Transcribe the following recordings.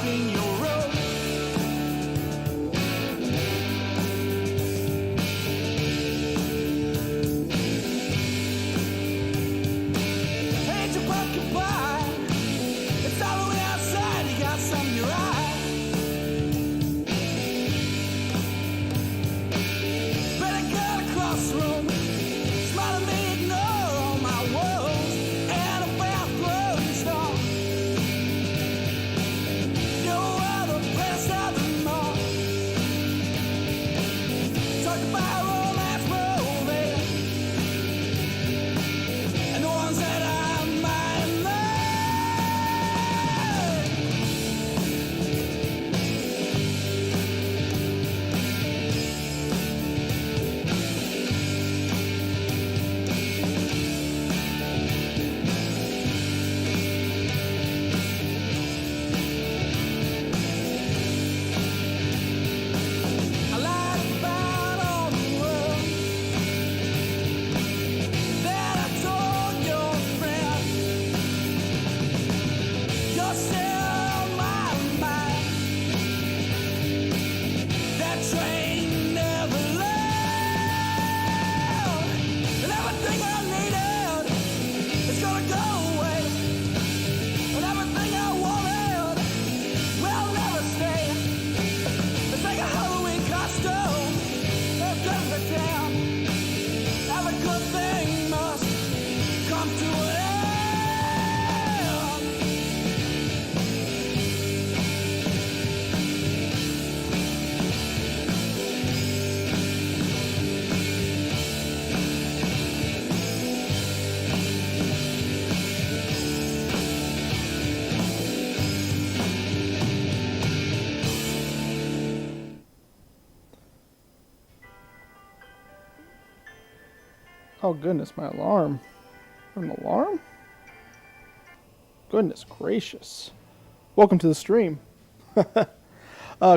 blocking your road. Hate to pumpkin pie. It's Halloween outside. You got some in your eye. Better cut across the room. Smile at me, ignore all my woes. And a bathroom star. No other place at the mall. Talk about romance movie. And the ones that I might love. I lied about all the world that I told your friend. You're still on my mind. That train never left. And everything I needed is gonna go away. And everything I wanted will never stay. It's like a Halloween costume. It comes to town. Every good thing must come to an end. Oh goodness, my alarm. An alarm? Goodness gracious. Welcome to the stream.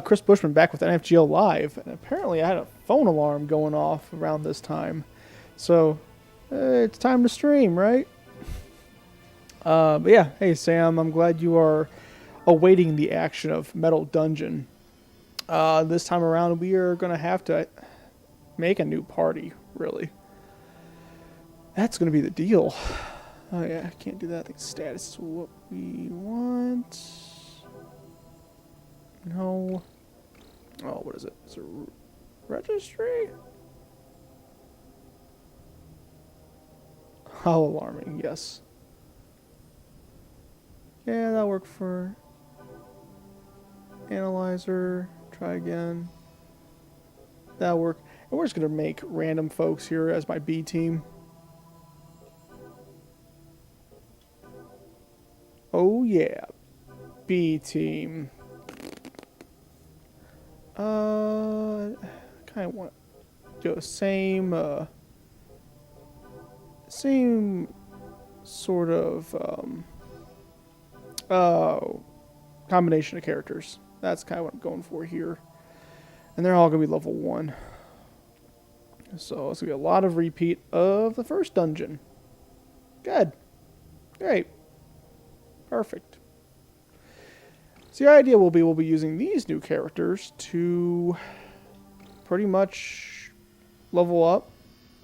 Chris Bushman back with NFGL Live. And apparently I had a phone alarm going off around this time. So, it's time to stream, right? But yeah, hey Sam, I'm glad you are awaiting the action of Metal Dungeon. This time around we are going to have to make a new party, really. That's going to be the deal. Oh yeah, I can't do that. I think status is what we want. No. Oh, what is it? It's a registry? How alarming, yes. Yeah, that'll work for analyzer. Try again. That'll work. And we're just going to make random folks here as my B team. Oh yeah, B team. Kind of want to do the same sort of combination of characters. That's kind of what I'm going for here, and they're all gonna be level 1. So it's gonna be a lot of repeat of the first dungeon. Good, great. Perfect. So the idea will be we'll be using these new characters to pretty much level up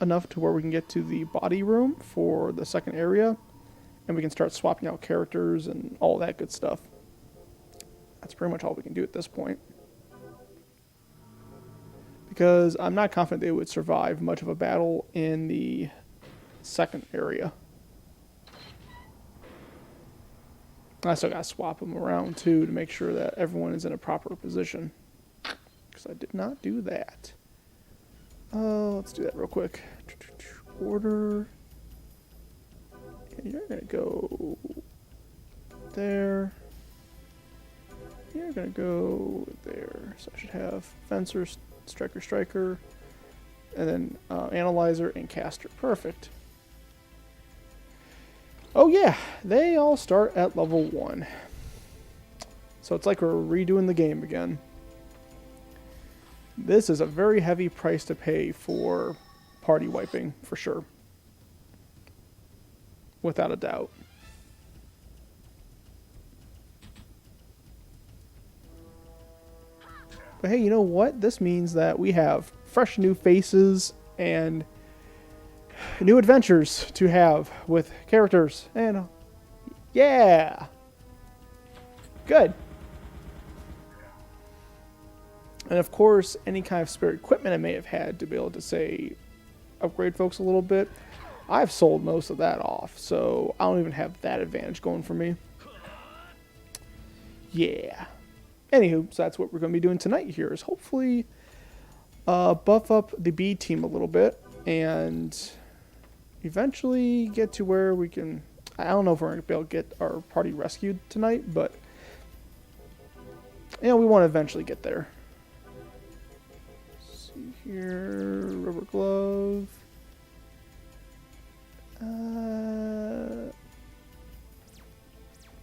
enough to where we can get to the body room for the second area, and we can start swapping out characters and all that good stuff. That's pretty much all we can do at this point. Because I'm not confident they would survive much of a battle in the second area. I still gotta swap them around too to make sure that everyone is in a proper position. Because I did not do that. Let's do that real quick. Order. And you're gonna go there. You're gonna go there. So I should have Fencer, Striker, and then Analyzer and Caster. Perfect. Oh yeah, they all start at level 1. So it's like we're redoing the game again. This is a very heavy price to pay for party wiping, for sure. Without a doubt. But hey, you know what? This means that we have fresh new faces and new adventures to have with characters. And yeah. Good. And of course, any kind of spare equipment I may have had to be able to, say, upgrade folks a little bit, I've sold most of that off. So I don't even have that advantage going for me. Yeah. Anywho, so that's what we're going to be doing tonight here, is hopefully buff up the B team a little bit and eventually get to where we can... I don't know if we're going to be able to get our party rescued tonight, but you know, we want to eventually get there. Let's see here, rubber glove.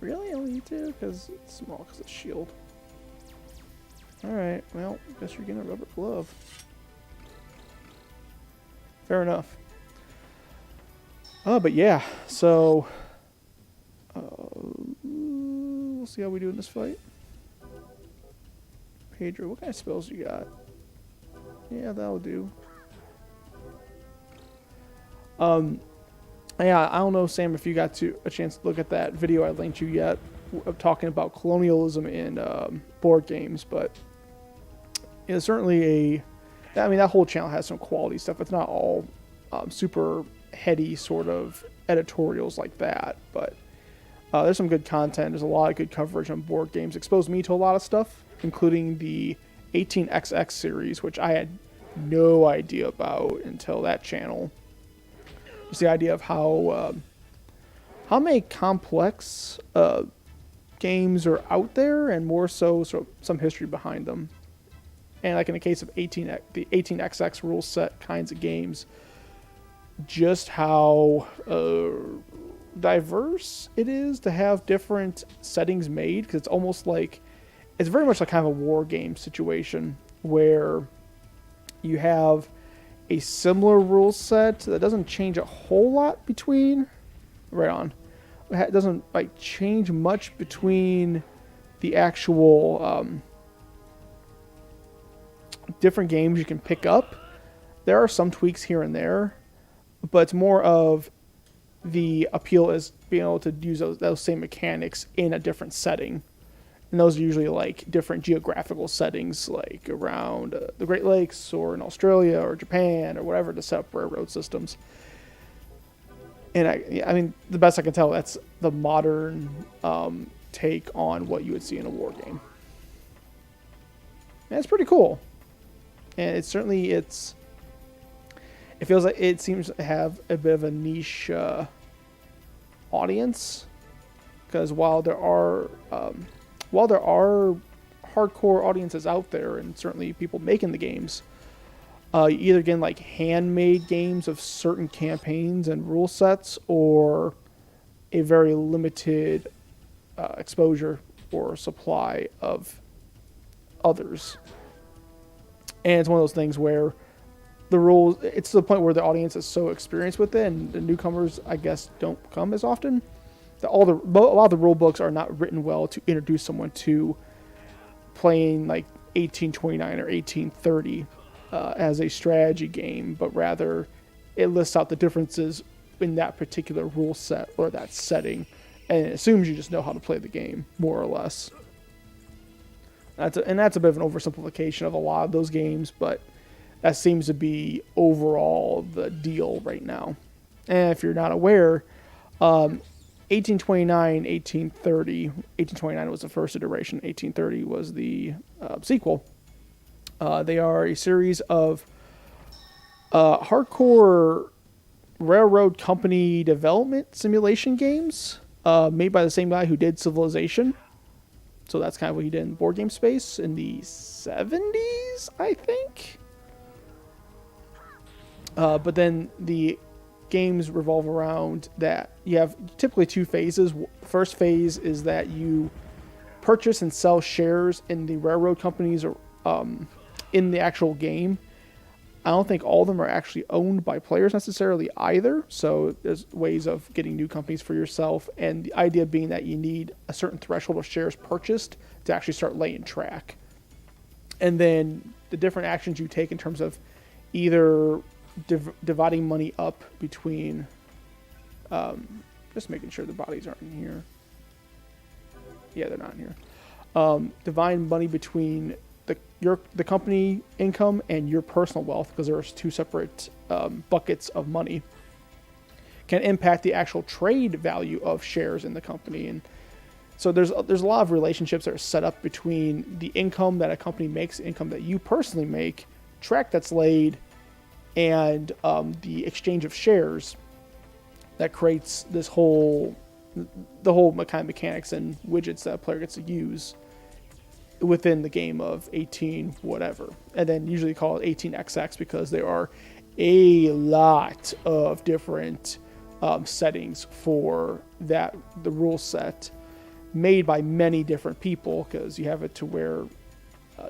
Really? I only need two? Because it's small, because it's shield. Alright, well, I guess you're getting a rubber glove. Fair enough. But yeah, so we'll see how we do in this fight. Pedro, what kind of spells you got? Yeah, that'll do. Yeah, I don't know, Sam, if you got a chance to look at that video I linked you yet of talking about colonialism in board games, but it's certainly I mean, that whole channel has some quality stuff. It's not all super heady sort of editorials like that, but there's some good content. There's a lot of good coverage on board games. Exposed me to a lot of stuff, including the 18XX series, which I had no idea about until that channel. Just the idea of how many complex games are out there, and more so some history behind them. And like in the case of the 18XX rule set kinds of games, just how diverse it is to have different settings made, because it's almost like, it's very much like kind of a war game situation where you have a similar rule set that doesn't change a whole lot between, right on, it doesn't like change much between the actual different games you can pick up. There are some tweaks here and there, but it's more of the appeal is being able to use those same mechanics in a different setting. And those are usually like different geographical settings, like around the Great Lakes or in Australia or Japan or whatever, to set up railroad systems. And I mean, the best I can tell, that's the modern take on what you would see in a war game. And it's pretty cool. And it feels like it seems to have a bit of a niche audience, because while there are hardcore audiences out there, and certainly people making the games, either getting like handmade games of certain campaigns and rule sets, or a very limited exposure or supply of others. And it's one of those things where the rules, it's to the point where the audience is so experienced with it, and the newcomers, I guess, don't come as often. A lot of the rule books are not written well to introduce someone to playing like 1829 or 1830 as a strategy game, but rather it lists out the differences in that particular rule set or that setting, and it assumes you just know how to play the game, more or less. That's a bit of an oversimplification of a lot of those games, but that seems to be overall the deal right now. And if you're not aware, 1829, 1830, 1829 was the first iteration, 1830 was the sequel. They are a series of hardcore railroad company development simulation games made by the same guy who did Civilization. So that's kind of what he did in board game space in the 70s, I think. But then the games revolve around that. You have typically two phases. First phase is that you purchase and sell shares in the railroad companies in the actual game. I don't think all of them are actually owned by players necessarily either. So there's ways of getting new companies for yourself. And the idea being that you need a certain threshold of shares purchased to actually start laying track. And then the different actions you take in terms of either dividing money up between, just making sure the bodies aren't in here. Yeah, they're not in here. Dividing money between the company income and your personal wealth, because there's two separate buckets of money, can impact the actual trade value of shares in the company. And so there's a lot of relationships that are set up between the income that a company makes, income that you personally make, track that's laid, and the exchange of shares that creates the whole kind of mechanics and widgets that a player gets to use within the game of 18 whatever. And then usually call it 18XX because there are a lot of different settings for the rule set, made by many different people, because you have it to where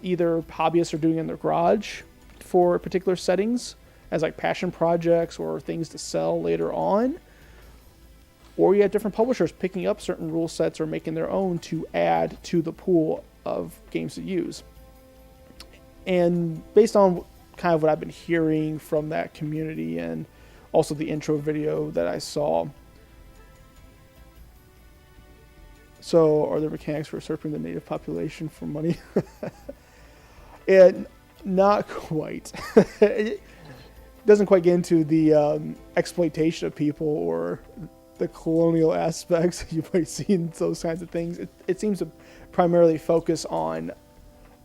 either hobbyists are doing it in their garage for particular settings as like passion projects or things to sell later on, or you have different publishers picking up certain rule sets or making their own to add to the pool of games to use. And based on kind of what I've been hearing from that community and also the intro video that I saw, so are there mechanics for usurping the native population for money? And not quite. It doesn't quite get into the exploitation of people or the colonial aspects you might see in those kinds of things. It seems to primarily focus on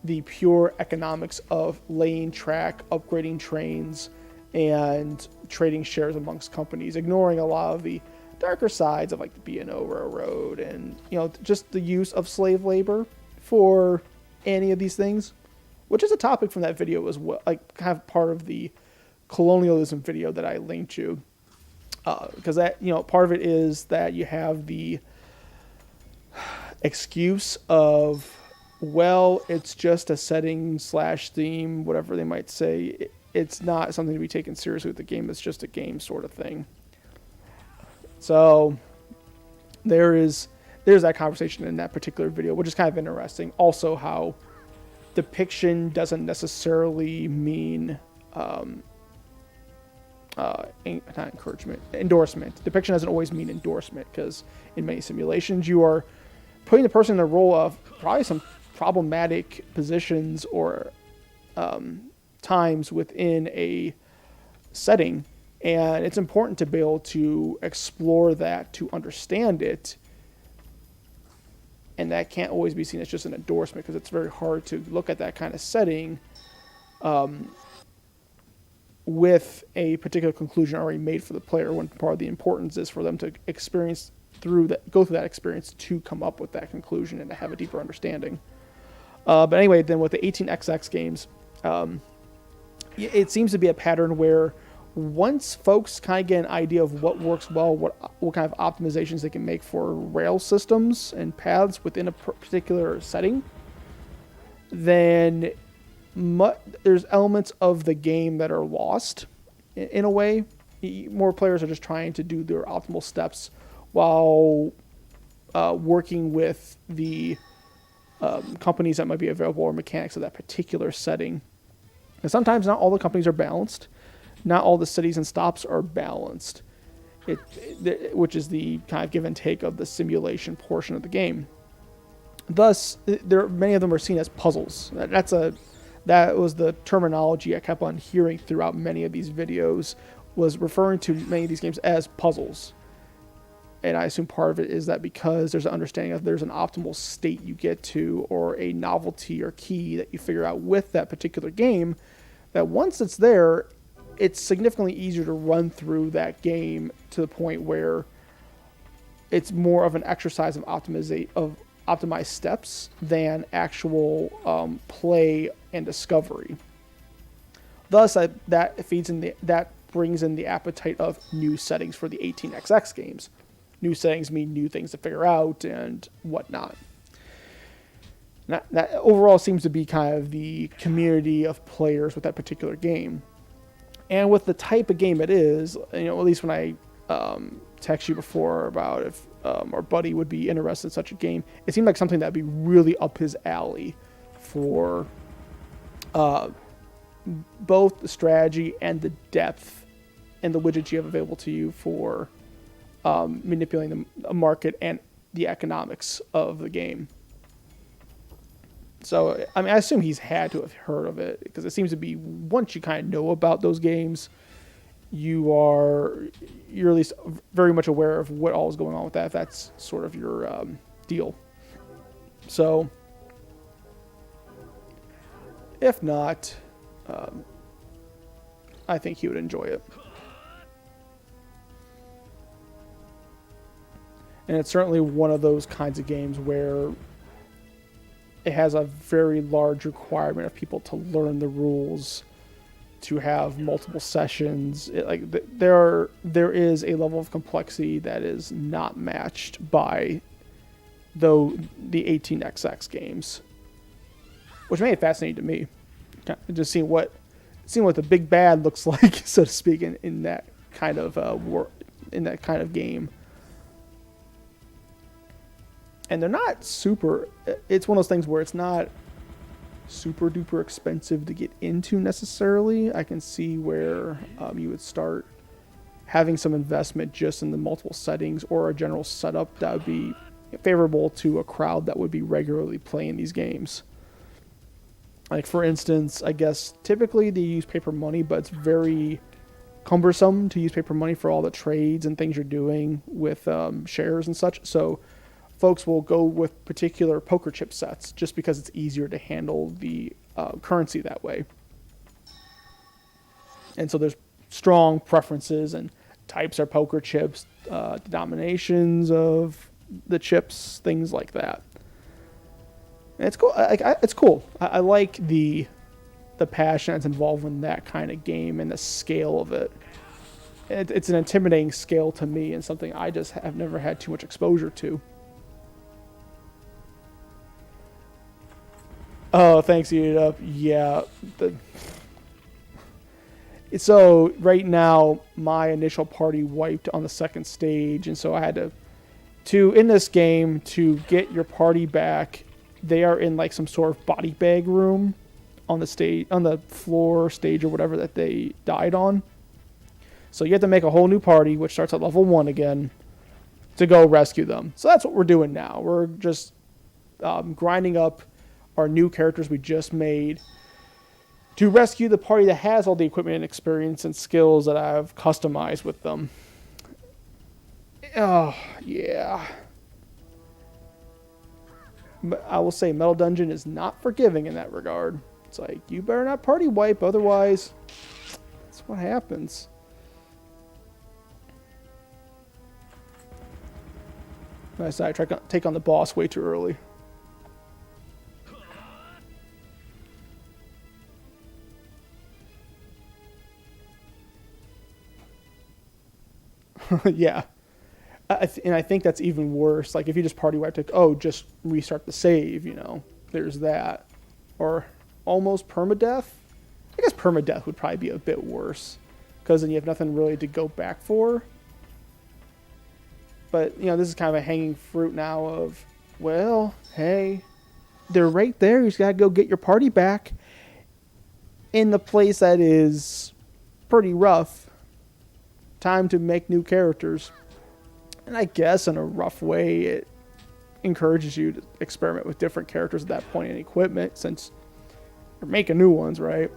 the pure economics of laying track, upgrading trains, and trading shares amongst companies, ignoring a lot of the darker sides of like the B&O Railroad and, you know, just the use of slave labor for any of these things, which is a topic from that video as well, like kind of part of the colonialism video that I linked to. Because that, you know, part of it is that you have the excuse of, well, it's just a setting / theme, whatever they might say. It's not something to be taken seriously with the game. It's just a game sort of thing. So there's that conversation in that particular video, which is kind of interesting. Also, how depiction doesn't necessarily mean not encouragement, endorsement. Depiction doesn't always mean endorsement, because in many simulations you are putting the person in a role of probably some problematic positions or times within a setting, and it's important to be able to explore that, to understand it, and that can't always be seen as just an endorsement, because it's very hard to look at that kind of setting with a particular conclusion already made for the player, when part of the importance is for them to go through that experience to come up with that conclusion and to have a deeper understanding. But anyway, then with the 18XX games, it seems to be a pattern where once folks kind of get an idea of what works well, what kind of optimizations they can make for rail systems and paths within a particular setting, then there's elements of the game that are lost in a way. More players are just trying to do their optimal steps while working with the companies that might be available or mechanics of that particular setting. And sometimes not all the companies are balanced. Not all the cities and stops are balanced, which is the kind of give and take of the simulation portion of the game. Thus, many of them are seen as puzzles. That was the terminology I kept on hearing throughout many of these videos, was referring to many of these games as puzzles. And I assume part of it is that because there's an understanding of there's an optimal state you get to, or a novelty or key that you figure out with that particular game, that once it's there, it's significantly easier to run through that game to the point where it's more of an exercise of optimized steps than actual play and discovery. Thus, that brings in the appetite of new settings for the 18XX games. New settings mean new things to figure out and whatnot. That overall seems to be kind of the community of players with that particular game. And with the type of game it is, you know, at least when I text you before about if our buddy would be interested in such a game, it seemed like something that'd be really up his alley for both the strategy and the depth and the widgets you have available to you for manipulating the market and the economics of the game. So, I mean, I assume he's had to have heard of it, because it seems to be, once you kind of know about those games, you're at least very much aware of what all is going on with that, if that's sort of your deal. So, if not, I think he would enjoy it. And it's certainly one of those kinds of games where it has a very large requirement of people to learn the rules, to have multiple sessions. There is a level of complexity that is not matched by the 18xx games, which made it fascinating to me. Just seeing what the big bad looks like, so to speak, in that kind of in that kind of game. And they're not super. It's one of those things where it's not super duper expensive to get into necessarily. I can see where you would start having some investment just in the multiple settings or a general setup that would be favorable to a crowd that would be regularly playing these games. Like, for instance, I guess typically they use paper money, but it's very cumbersome to use paper money for all the trades and things you're doing with shares and such. So folks will go with particular poker chip sets just because it's easier to handle the currency that way. And so there's strong preferences and types of poker chips, denominations of the chips, things like that. And it's cool. It's cool. I like the passion that's involved in that kind of game and the scale of it. It's an intimidating scale to me, and something I just have never had too much exposure to. Oh, thanks, Eat It Up. Yeah. So right now, my initial party wiped on the second stage, and so I had to in this game, to get your party back, they are in like some sort of body bag room on the stage, on the floor stage or whatever that they died on. So you have to make a whole new party, which starts at level 1 again, to go rescue them. So that's what we're doing now. We're just grinding up our new characters we just made to rescue the party that has all the equipment and experience and skills that I've customized with them. Oh, yeah. But I will say Metal Dungeon is not forgiving in that regard. It's like, you better not party wipe, otherwise that's what happens. I decided to take on the boss way too early. Yeah. And I think that's even worse. Like, if you just party wipe, just restart the save, there's that. Or almost permadeath. I guess permadeath would probably be a bit worse, because then you have nothing really to go back for. But, this is kind of a hanging fruit now of, well, hey, they're right there. You just got to go get your party back in the place that is pretty rough. Time to make new characters. And I guess in a rough way, it encourages you to experiment with different characters at that point in equipment, since you're making new ones, right?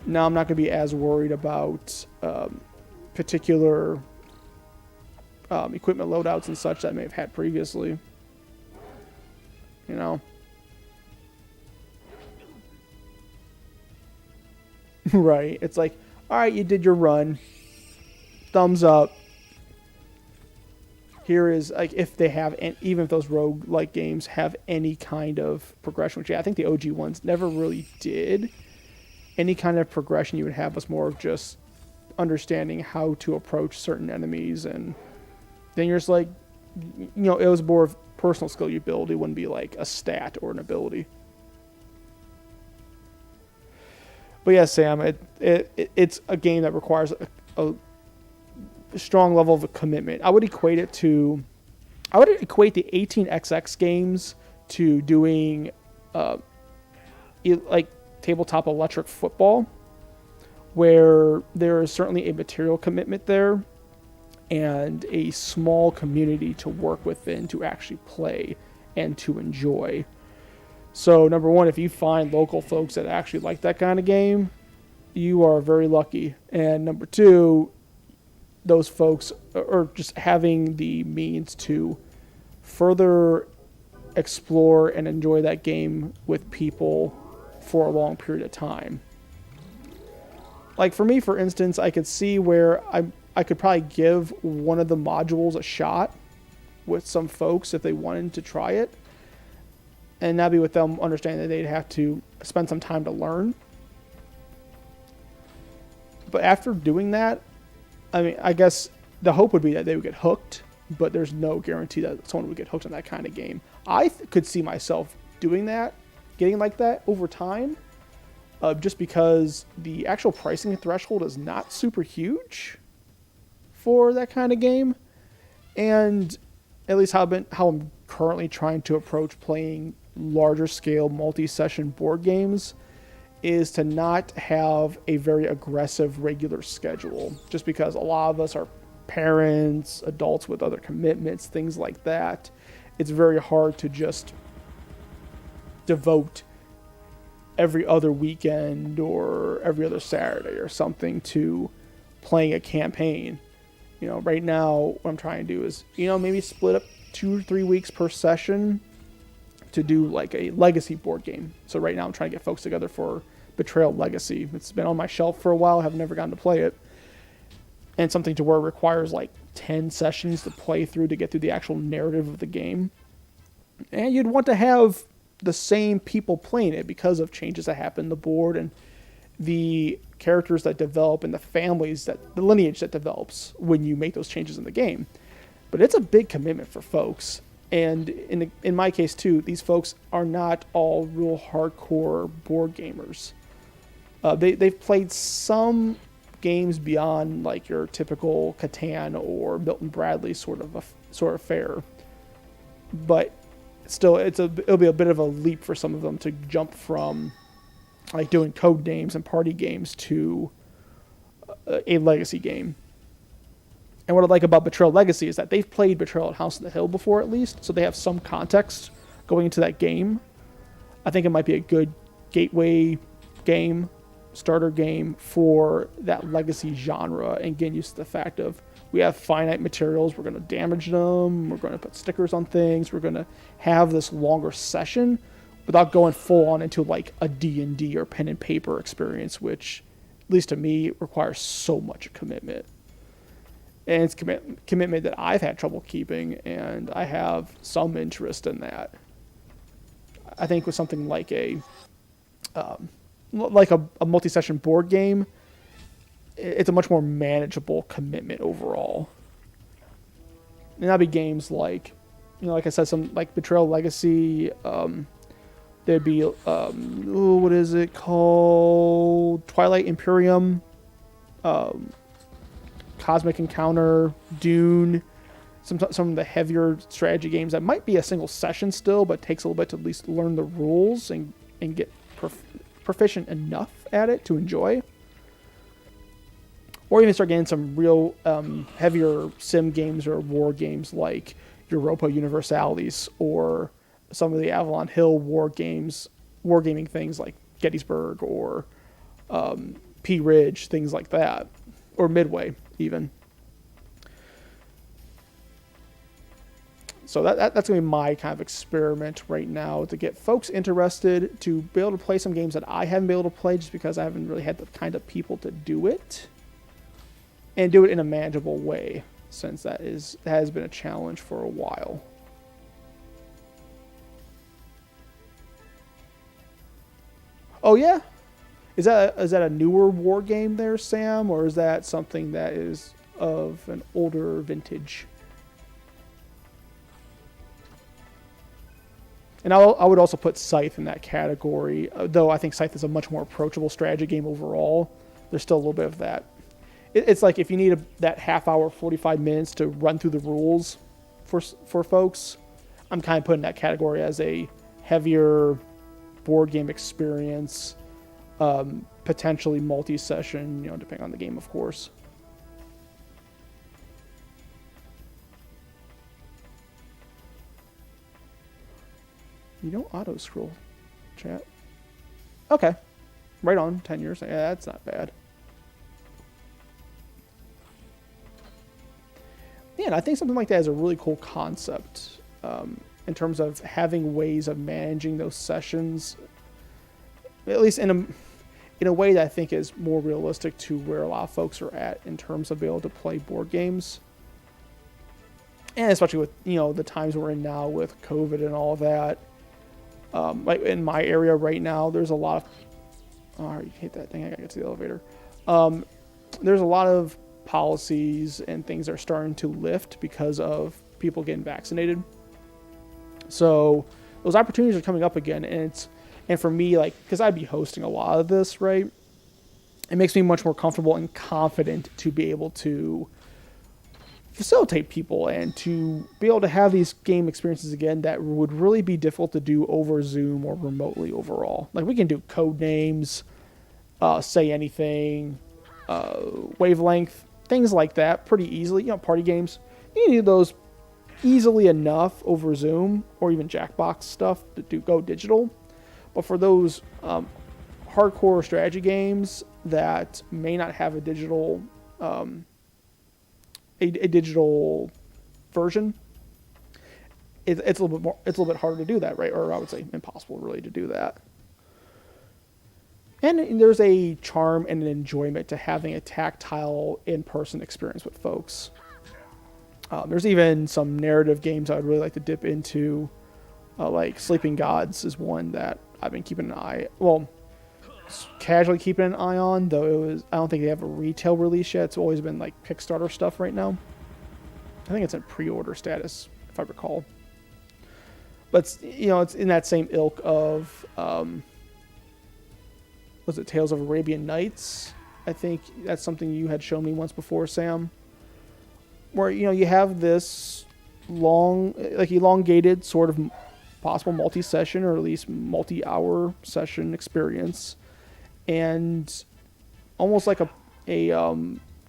Now I'm not going to be as worried about particular equipment loadouts and such that I may have had previously. Right. It's like, all right, you did your run. Thumbs up. Here is, like, if they have, even if those rogue-like games have any kind of progression, which I think the OG ones never really did. Any kind of progression you would have was more of just understanding how to approach certain enemies, and then you're just like, it was more of personal skill you build. It wouldn't be like a stat or an ability. But yeah, Sam, it's a game that requires a strong level of commitment. I would equate the 18xx games to doing like tabletop electric football, where there is certainly a material commitment there and a small community to work within to actually play and to enjoy. So number one, if you find local folks that actually like that kind of game, you are very lucky. And number two, those folks are just having the means to further explore and enjoy that game with people for a long period of time. Like for me, for instance, I could see where I could probably give one of the modules a shot with some folks if they wanted to try it, and that'd be with them understanding that they'd have to spend some time to learn. But after doing that, I mean, I guess the hope would be that they would get hooked, but there's no guarantee that someone would get hooked on that kind of game. I could see myself doing that, getting like that over time, just because the actual pricing threshold is not super huge for that kind of game. And at least how I'm currently trying to approach playing larger scale multi-session board games is to not have a very aggressive regular schedule, just because a lot of us are parents, adults with other commitments, things like that. It's very hard to just devote every other weekend or every other Saturday or something to playing a campaign. You know, right now what I'm trying to do is, maybe split up 2 or 3 weeks per session to do like a legacy board game. So right now I'm trying to get folks together for Betrayal Legacy. It's been on my shelf for a while. I have never gotten to play it. And something to where it requires like 10 sessions to play through to get through the actual narrative of the game. And you'd want to have the same people playing it because of changes that happen in the board and the characters that develop and the lineage that develops when you make those changes in the game. But it's a big commitment for folks. And in my case too, these folks are not all real hardcore board gamers. They've played some games beyond like your typical Catan or Milton Bradley sort of fare, but still it'll be a bit of a leap for some of them to jump from like doing code names and party games to a legacy game. And what I like about Betrayal Legacy is that they've played Betrayal at House on the Hill before, at least, so they have some context going into that game. I think it might be a good gateway game, starter game for that legacy genre, and getting used to the fact of we have finite materials, we're going to damage them, we're going to put stickers on things, we're going to have this longer session without going full on into like a D&D or pen and paper experience, which, at least to me, requires so much commitment. And it's commitment that I've had trouble keeping, and I have some interest in that. I think with something like a multi-session board game, it's a much more manageable commitment overall. And that'd be games like, like I said, some like Betrayal Legacy. There'd be what is it called? Twilight Imperium. Cosmic Encounter, Dune, some of the heavier strategy games that might be a single session still, but takes a little bit to at least learn the rules and get proficient enough at it to enjoy. Or even start getting some real heavier sim games or war games like Europa Universalis, or some of the Avalon Hill wargaming things like Gettysburg or P Ridge, things like that, or Midway even. So that's going to be my kind of experiment right now, to get folks interested, to be able to play some games that I haven't been able to play just because I haven't really had the kind of people to do it, and do it in a manageable way, since that has been a challenge for a while. Oh yeah? Is that a newer war game there, Sam, or is that something that is of an older vintage? And I would also put Scythe in that category, though I think Scythe is a much more approachable strategy game overall. There's still a little bit of that. It's like if you need that half hour, 45 minutes to run through the rules for folks, I'm kind of putting that category as a heavier board game experience, potentially multi-session, depending on the game, of course. You don't auto-scroll, chat. Okay. Right on, 10 years. Yeah, that's not bad. Yeah, and I think something like that is a really cool concept in terms of having ways of managing those sessions, at least in a way that I think is more realistic to where a lot of folks are at in terms of being able to play board games. And especially with, the times we're in now with COVID and all of that. Like in my area right now, there's a lot of... Oh, you hate that thing. I gotta get to the elevator. There's a lot of policies and things that are starting to lift because of people getting vaccinated. So those opportunities are coming up again, and for me, like, because I'd be hosting a lot of this, right? It makes me much more comfortable and confident to be able to facilitate people and to be able to have these game experiences again that would really be difficult to do over Zoom or remotely overall. Like, we can do code names, say anything, wavelength, things like that pretty easily. Party games, you can do those easily enough over Zoom or even Jackbox stuff to go digital. But for those hardcore strategy games that may not have a digital a digital version, it's a little bit harder to do that, right? Or I would say impossible really to do that. And there's a charm and an enjoyment to having a tactile in-person experience with folks. There's even some narrative games I would really like to dip into, like Sleeping Gods is one that I've been keeping casually keeping an eye on, though I don't think they have a retail release yet. It's always been like Kickstarter stuff right now. I think it's in pre-order status, if I recall. But it's in that same ilk of was it Tales of Arabian Nights? I think that's something you had shown me once before, Sam. Where you have this elongated sort of possible multi-session or at least multi-hour session experience, and almost like a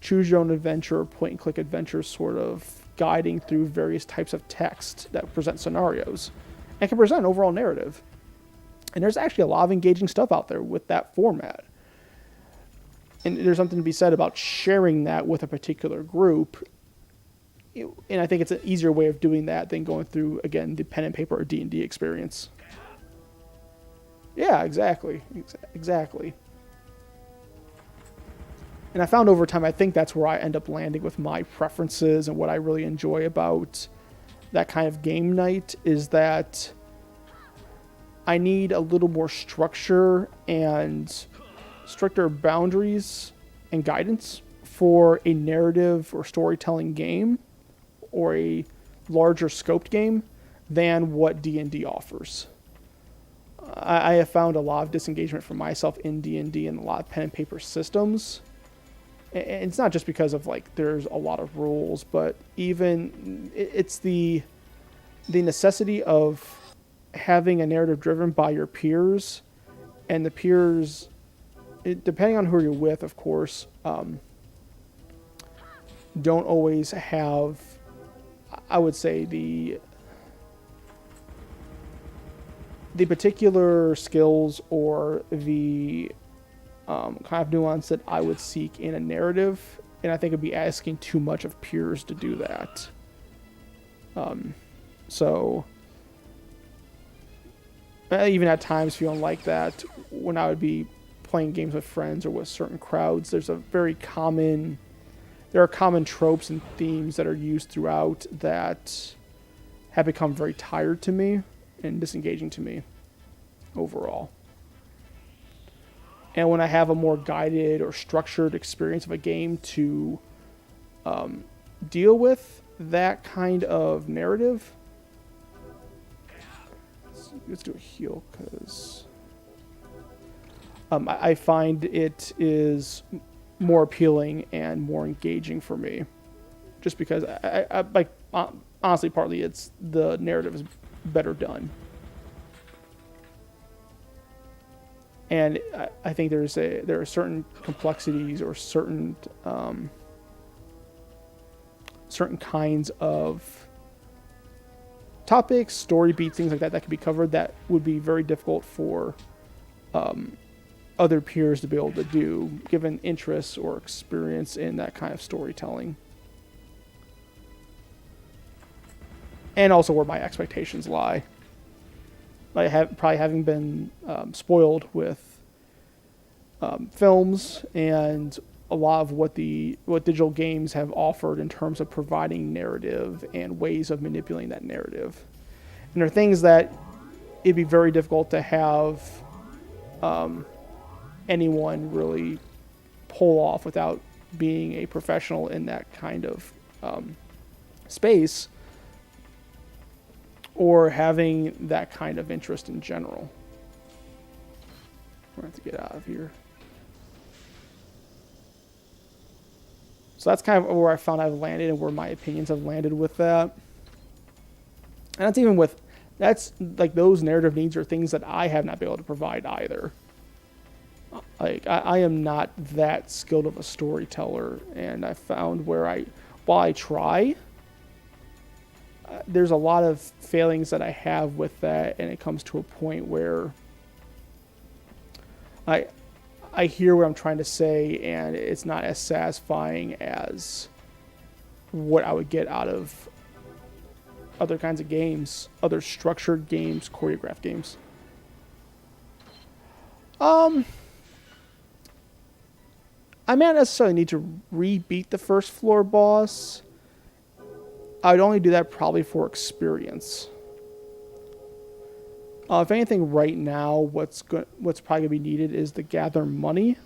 choose your own adventure, point and click adventure sort of guiding through various types of text that present scenarios and can present an overall narrative. And there's actually a lot of engaging stuff out there with that format. And there's something to be said about sharing that with a particular group. And I think it's an easier way of doing that than going through, again, the pen and paper or D&D experience. Yeah, exactly. Exactly. And I found over time, I think that's where I end up landing with my preferences and what I really enjoy about that kind of game night is that I need a little more structure and stricter boundaries and guidance for a narrative or storytelling game or a larger scoped game than what D&D offers. I have found a lot of disengagement for myself in D&D and a lot of pen and paper systems. And it's not just because of there's a lot of rules, but even it's the necessity of having a narrative driven by your peers, and the peers, depending on who you're with, of course, don't always have, I would say, the particular skills or the kind of nuance that I would seek in a narrative, and I think it'd be asking too much of peers to do that. So I even at times feeling like that when I would be playing games with friends or with certain crowds, there are common tropes and themes that are used throughout that have become very tired to me and disengaging to me overall. And when I have a more guided or structured experience of a game to deal with that kind of narrative, let's do a heal because I find it is more appealing and more engaging for me. Just because I honestly, partly it's the narrative is better done. And I think there are certain complexities or certain kinds of topics, story beats, things like that can be covered that would be very difficult for other peers to be able to do, given interests or experience in that kind of storytelling. And also where my expectations lie. Probably having been spoiled with films and a lot of what digital games have offered in terms of providing narrative and ways of manipulating that narrative. And there are things that it'd be very difficult to have anyone really pull off without being a professional in that kind of space, or having that kind of interest in general. We're going to have to get out of here. So that's kind of where I found I've landed and where my opinions have landed with that. And that's even with, that's like those narrative needs are things that I have not been able to provide either. Like, I am not that skilled of a storyteller, and I found while I try, there's a lot of failings that I have with that, and it comes to a point where I hear what I'm trying to say, and it's not as satisfying as what I would get out of other kinds of games, other structured games, choreographed games. I may not necessarily need to re-beat the first floor boss. I would only do that probably for experience. If anything, right now, what's probably going to be needed is to gather money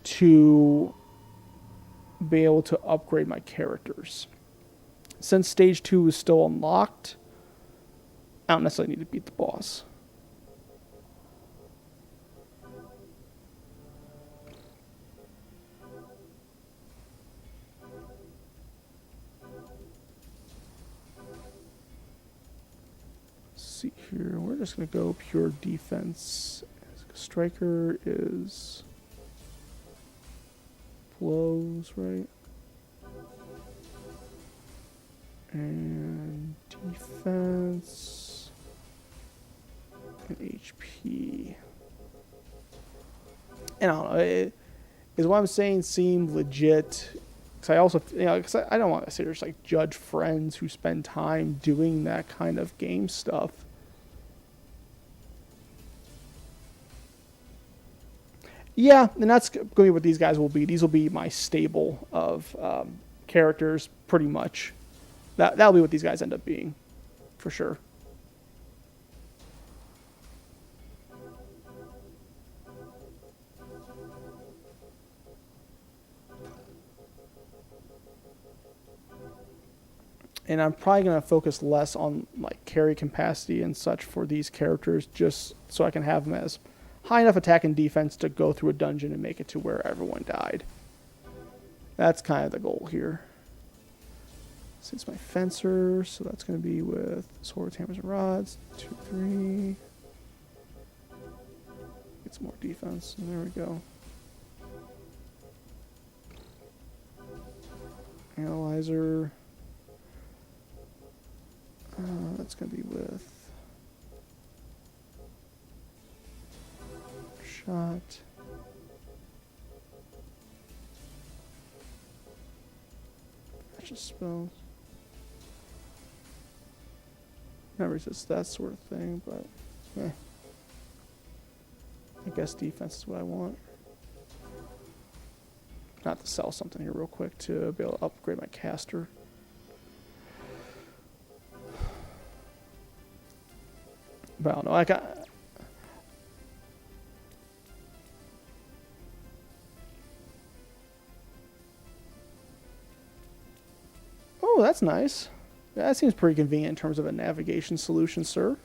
to be able to upgrade my characters. Since stage 2 is still unlocked, I don't necessarily need to beat the boss. See here, we're just going to go pure defense. Striker is blows, right? And defense and HP. And I don't know, is what I'm saying seem legit? Because I also, because I don't want to sit here just like judge friends who spend time doing that kind of game stuff. Yeah, and that's going to be what these guys will be. These will be my stable of characters, pretty much. That'll be what these guys end up being, for sure. And I'm probably going to focus less on like carry capacity and such for these characters, just so I can have them as high enough attack and defense to go through a dungeon and make it to where everyone died. That's kind of the goal here. This is my fencer, so that's going to be with swords, hammers, and rods. 2, 3. Get some more defense, and there we go. Analyzer. That's going to be with shot. That's just spells. Not resist that sort of thing, but I guess defense is what I want. Not to sell something here real quick to be able to upgrade my caster. But I don't know. Oh, that's nice. That seems pretty convenient in terms of a navigation solution, sir.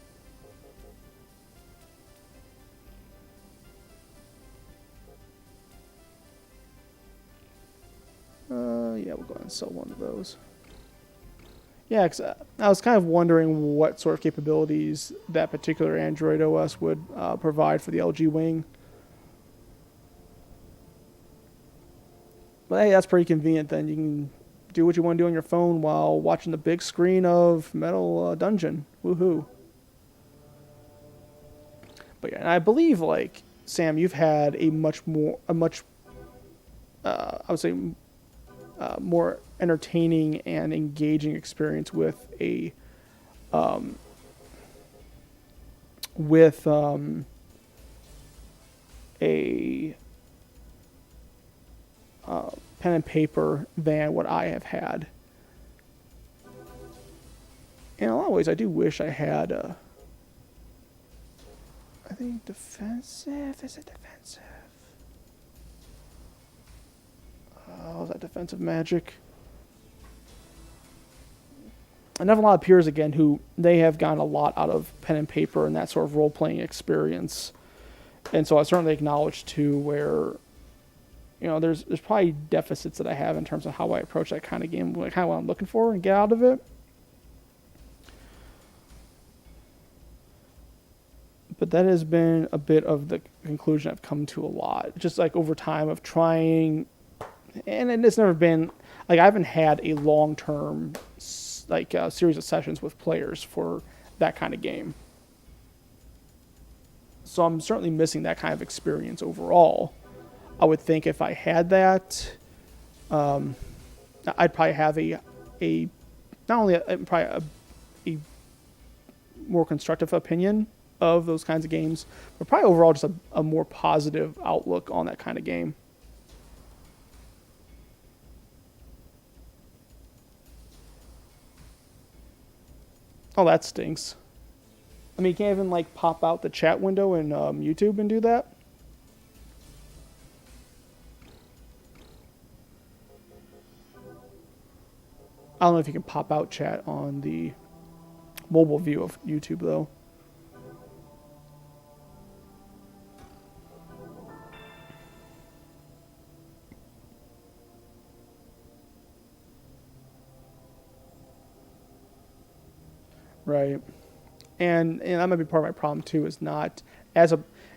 Yeah, we'll go ahead and sell one of those. Yeah, because I was kind of wondering what sort of capabilities that particular Android OS would provide for the LG Wing. But hey, that's pretty convenient then. You can do what you want to do on your phone while watching the big screen of Metal Dungeon. Woohoo. But yeah, and I believe, like, Sam, you've had a much, I would say, more entertaining and engaging experience with with a pen and paper than what I have had. In a lot of ways, I do wish I had I think defensive. Is it defensive? Oh, is that defensive magic? I have a lot of peers again who they have gotten a lot out of pen and paper and that sort of role playing experience, and so I certainly acknowledge too where, there's probably deficits that I have in terms of how I approach that kind of game, like kind of what I'm looking for and get out of it. But that has been a bit of the conclusion I've come to a lot, just like over time of trying, and it's never been like I haven't had a long-term series of sessions with players for that kind of game. So I'm certainly missing that kind of experience overall. I would think if I had that, I'd probably have a not only a more constructive opinion of those kinds of games, but probably overall just a more positive outlook on that kind of game. Oh, that stinks. I mean, you can't even pop out the chat window in YouTube and do that. I don't know if you can pop out chat on the mobile view of YouTube though. Right. And that might be part of my problem too, is not because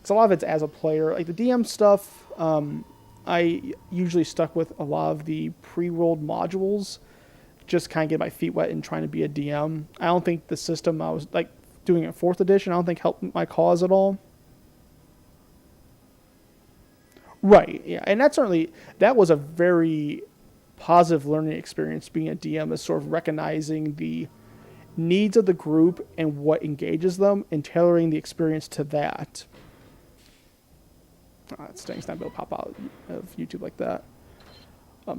a lot of it's as a player. Like the DM stuff, I usually stuck with a lot of the pre-rolled modules, just kind of get my feet wet in trying to be a DM. I don't think the system I was doing it 4th edition, I don't think helped my cause at all. Right, yeah. And that was a very positive learning experience being a DM, is sort of recognizing the needs of the group and what engages them and tailoring the experience to that. Oh, it stinks not be able to pop out of YouTube like that.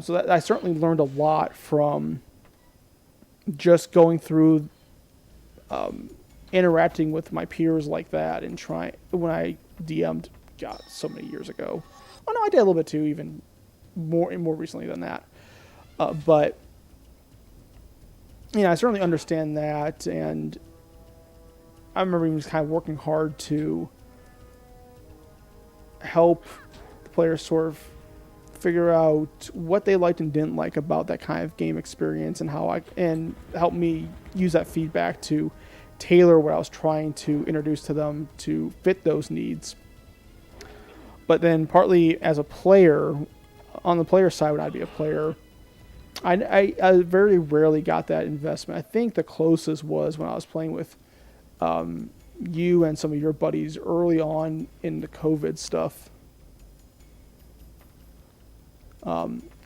So that I certainly learned a lot from just going through interacting with my peers like that and when I DM'd, God, so many years ago. Oh no, I did a little bit too, even more recently than that. But I certainly understand that, and I remember even just kind of working hard to help the players sort of figure out what they liked and didn't like about that kind of game experience, and help me use that feedback to tailor what I was trying to introduce to them to fit those needs. But then partly as a player, on the player side when I'd be a player, I very rarely got that investment. I think the closest was when I was playing with you and some of your buddies early on in the COVID stuff.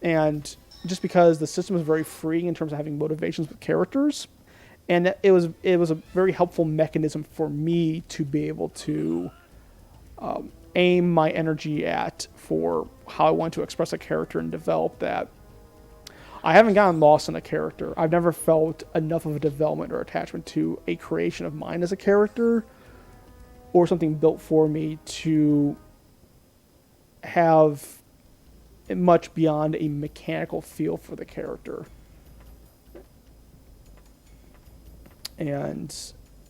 And just because the system was very free in terms of having motivations with characters, and it was a very helpful mechanism for me to be able to aim my energy at for how I want to express a character and develop that. I haven't gotten lost in a character. I've never felt enough of a development or attachment to a creation of mine as a character or something built for me to have much beyond a mechanical feel for the character. And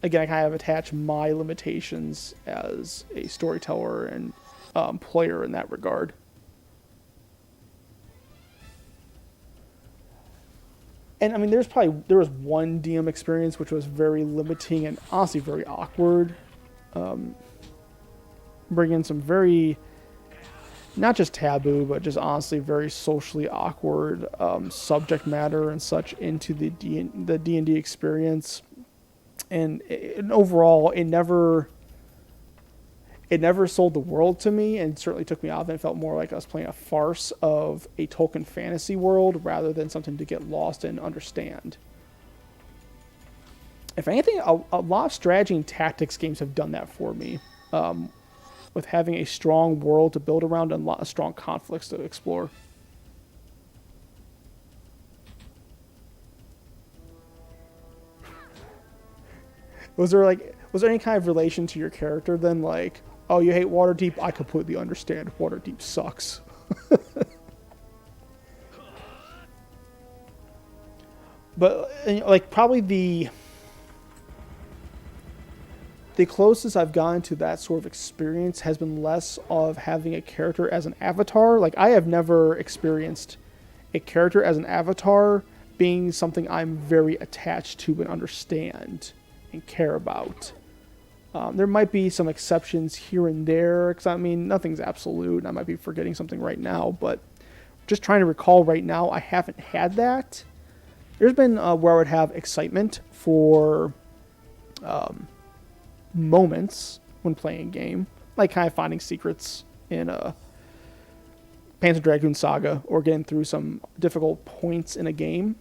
again, I kind of attach my limitations as a storyteller and player in that regard. And I mean, there was one DM experience which was very limiting and honestly very awkward. Bringing some very not just taboo, but just honestly very socially awkward subject matter and such into the D&D experience. And overall, it never sold the world to me, and certainly took me off. And it felt more like I was playing a farce of a Tolkien fantasy world rather than something to get lost and understand. If anything, a lot of strategy and tactics games have done that for me, with having a strong world to build around and a lot of strong conflicts to explore. Was there any kind of relation to your character then, like, oh, you hate Waterdeep? I completely understand. Waterdeep sucks. But like probably the closest I've gotten to that sort of experience has been less of having a character as an avatar. Like, I have never experienced a character as an avatar being something I'm very attached to and understand and care about. There might be some exceptions here and there, because I mean, nothing's absolute, and I might be forgetting something right now, but just trying to recall right now, I haven't had that. There's been where I would have excitement for moments when playing a game, like kind of finding secrets in a Panzer Dragoon Saga, or getting through some difficult points in a game.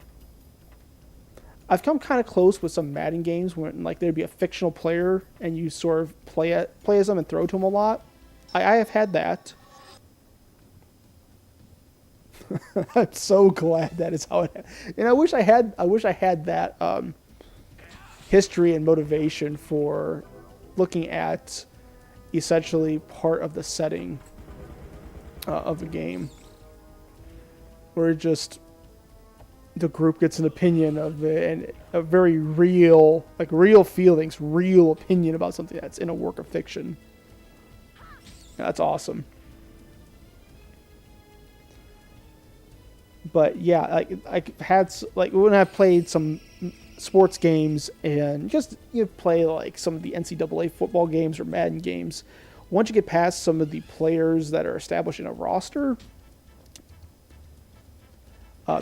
I've come kind of close with some Madden games when like there'd be a fictional player and you sort of play as them and throw to them a lot. I have had that. I'm so glad that is how it. And I wish I had that history and motivation for looking at essentially part of the setting of a game, where just the group gets an opinion of it, and a very real feelings, real opinion about something that's in a work of fiction. That's awesome. But yeah, like had like when I played some sports games and just play like some of the NCAA football games or Madden games. Once you get past some of the players that are established in a roster,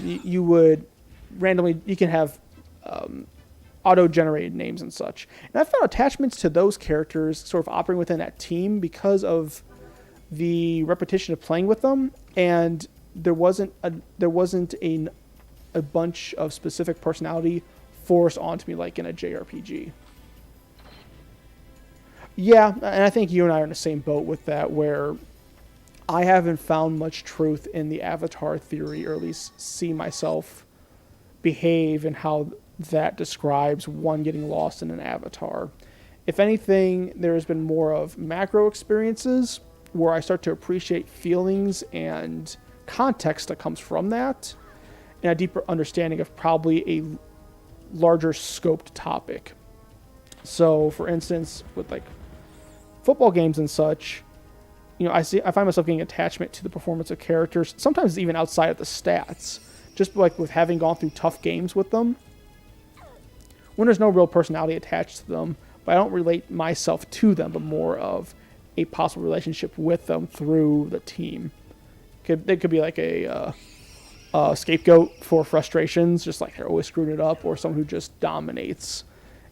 you would randomly, you can have auto-generated names and such. And I found attachments to those characters sort of operating within that team because of the repetition of playing with them, and there wasn't a bunch of specific personality forced onto me like in a JRPG. Yeah, and I think you and I are in the same boat with that, where I haven't found much truth in the avatar theory, or at least see myself behave and how that describes one getting lost in an avatar. If anything, there's been more of macro experiences where I start to appreciate feelings and context that comes from that, and a deeper understanding of probably a larger scoped topic. So, for instance, with like football games and such, I find myself getting attachment to the performance of characters, sometimes even outside of the stats, just like with having gone through tough games with them, when there's no real personality attached to them, but I don't relate myself to them, but more of a possible relationship with them through the team. They could be like a scapegoat for frustrations, just like they're always screwing it up, or someone who just dominates.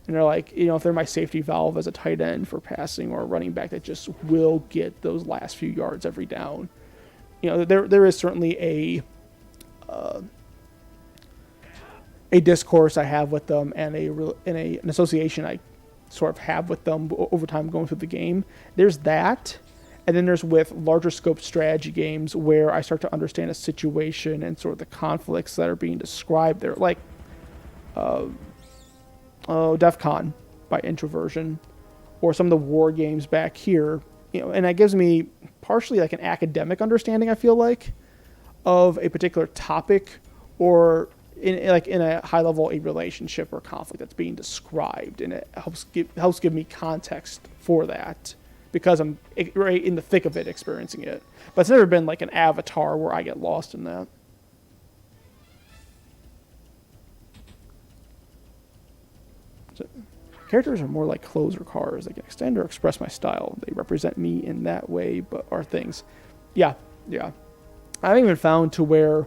And they're like, if they're my safety valve as a tight end for passing, or a running back that just will get those last few yards every down. There is certainly a discourse I have with them, and an association I sort of have with them over time going through the game. There's that. And then there's with larger scope strategy games where I start to understand a situation and sort of the conflicts that are being described there. Like, DEF CON by Introversion, or some of the war games back here. And that gives me partially like an academic understanding, I feel like, of a particular topic, or in a high level, a relationship or conflict that's being described. And it helps give me context for that, because I'm right in the thick of it, experiencing it. But it's never been like an avatar where I get lost in that. So, characters are more like clothes or cars. They can extend or express my style. They represent me in that way, but are things. Yeah, yeah. I've even found to where,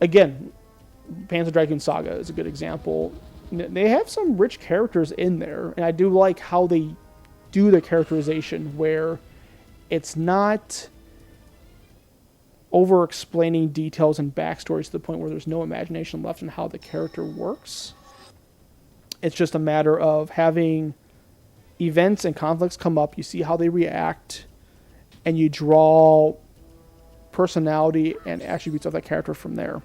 again, Panzer Dragoon Saga is a good example. They have some rich characters in there, and I do like how they do the characterization where it's not over explaining details and backstories to the point where there's no imagination left in how the character works. It's just a matter of having events and conflicts come up, you see how they react, and you draw personality and attributes of that character from there.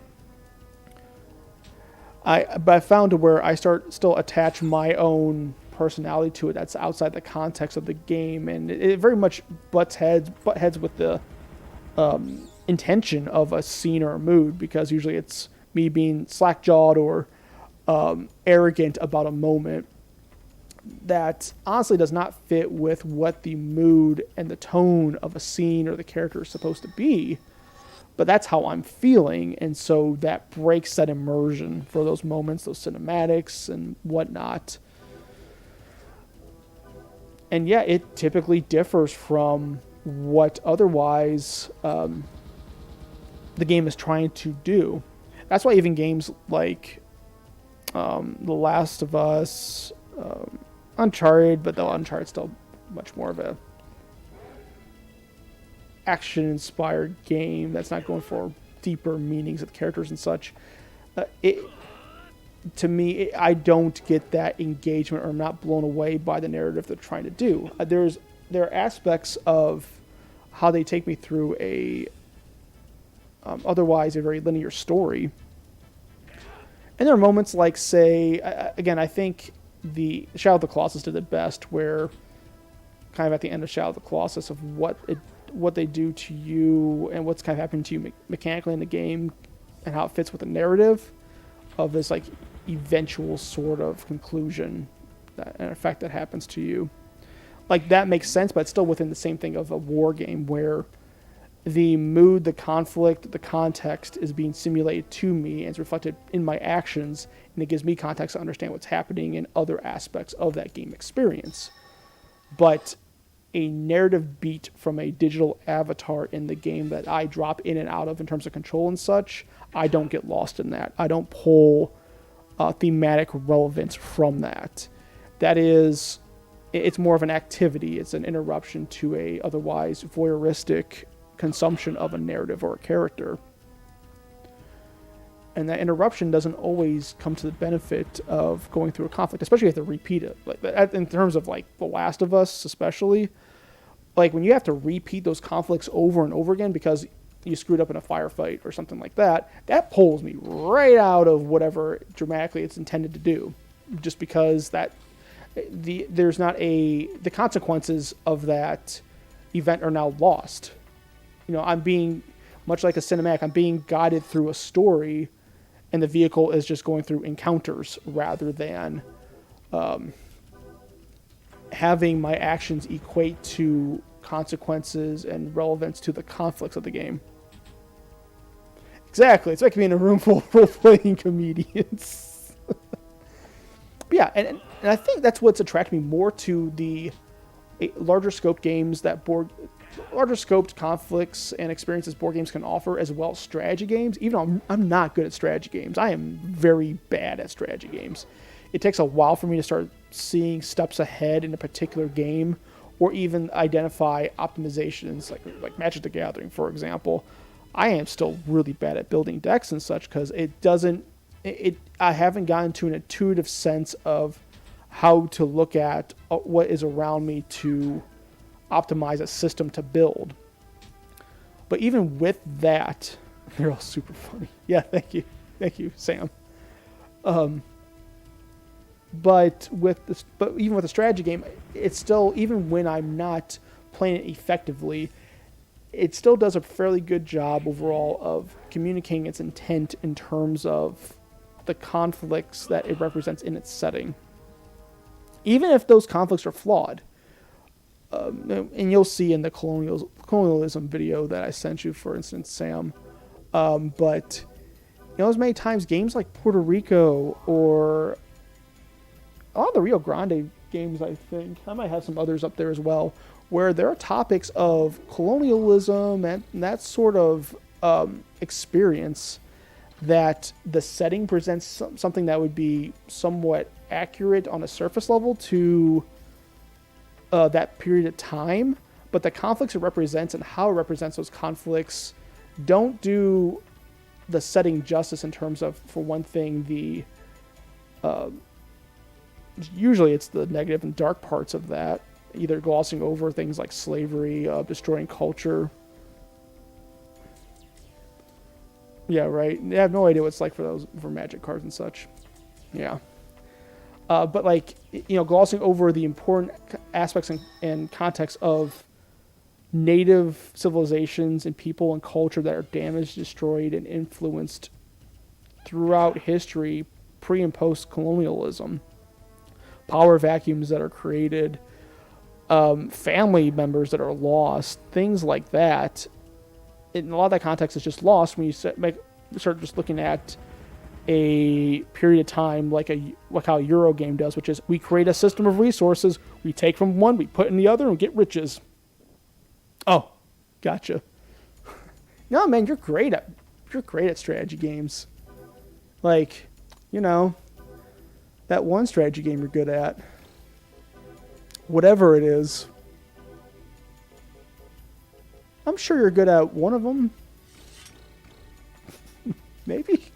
But I found to where I still attach my own personality to it that's outside the context of the game, and it very much butt heads with the intention of a scene or a mood, because usually it's me being slack-jawed or arrogant about a moment that honestly does not fit with what the mood and the tone of a scene or the character is supposed to be. But that's how I'm feeling, and so that breaks that immersion for those moments, those cinematics and whatnot. And yeah, it typically differs from what otherwise the game is trying to do. That's why even games like The Last of Us, Uncharted, but though Uncharted's still much more of a action-inspired game that's not going for deeper meanings of the characters and such. To me, I don't get that engagement, or I'm not blown away by the narrative they're trying to do. There are aspects of how they take me through a otherwise a very linear story, and there are moments like, say, again, I think the Shadow of the Colossus did it best, where kind of at the end of Shadow of the Colossus of what they do to you and what's kind of happening to you mechanically in the game and how it fits with the narrative of this like eventual sort of conclusion and effect that happens to you. Like, that makes sense, but it's still within the same thing of a war game where the mood, the conflict, the context is being simulated to me and it's reflected in my actions, and it gives me context to understand what's happening in other aspects of that game experience. But a narrative beat from a digital avatar in the game that I drop in and out of in terms of control and such, I don't get lost in that. I don't pull thematic relevance from that. That is, it's more of an activity. It's an interruption to a otherwise voyeuristic consumption of a narrative or a character. And that interruption doesn't always come to the benefit of going through a conflict, especially if you have to repeat it. Like in terms of like The Last of Us, especially, like when you have to repeat those conflicts over and over again because you screwed up in a firefight or something like that, that pulls me right out of whatever dramatically it's intended to do. Just because there's not the consequences of that event are now lost. You know, I'm being, much like a cinematic, I'm being guided through a story, and the vehicle is just going through encounters rather than having my actions equate to consequences and relevance to the conflicts of the game. Exactly. It's like being in a room full of role-playing comedians. Yeah, and I think that's what's attracted me more to the larger scoped games larger scoped conflicts and experiences board games can offer, as well as strategy games. Even though I'm not good at strategy games, I am very bad at strategy games. It takes a while for me to start seeing steps ahead in a particular game, or even identify optimizations, like Magic the Gathering, for example. I am still really bad at building decks and such because I haven't gotten to an intuitive sense of how to look at what is around me to optimize a system to build. But even with that, they're all super funny. Yeah, thank you, Sam. But even with a strategy game, it's still, even when I'm not playing it effectively, it still does a fairly good job overall of communicating its intent in terms of the conflicts that it represents in its setting. Even if those conflicts are flawed. And you'll see in the colonialism video that I sent you, for instance, Sam. But, as many times games like Puerto Rico or a lot of the Rio Grande games, I think, I might have some others up there as well, where there are topics of colonialism and that sort of experience that the setting presents something that would be somewhat accurate on a surface level to that period of time, but the conflicts it represents and how it represents those conflicts don't do the setting justice in terms of, for one thing, the usually it's the negative and dark parts of that, either glossing over things like slavery, destroying culture. Yeah, right. I have no idea what it's like for Magic cards and such. Yeah. But like, glossing over the important aspects and context of native civilizations and people and culture that are damaged, destroyed, and influenced throughout history, pre and post colonialism, power vacuums that are created, family members that are lost, things like that. And a lot of that context is just lost when you start just looking at a period of time like how Eurogame does, which is we create a system of resources, we take from one, we put in the other, and get riches. Oh, gotcha. No, man, you're great at strategy games. Like, that one strategy game you're good at. Whatever it is. I'm sure you're good at one of them. Maybe.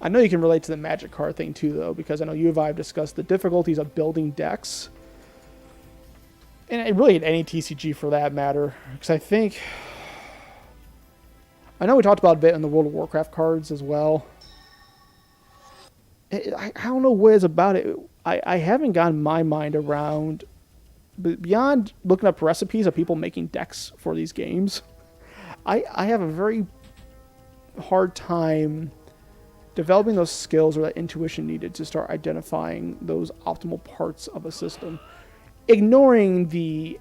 I know you can relate to the Magic card thing too, though, because I know you and I have discussed the difficulties of building decks. And really in any TCG for that matter. Because I know we talked about a bit in the World of Warcraft cards as well. I don't know what it's about it. I haven't gotten my mind around, but beyond looking up recipes of people making decks for these games, I have a very hard time developing those skills or that intuition needed to start identifying those optimal parts of a system. Ignoring the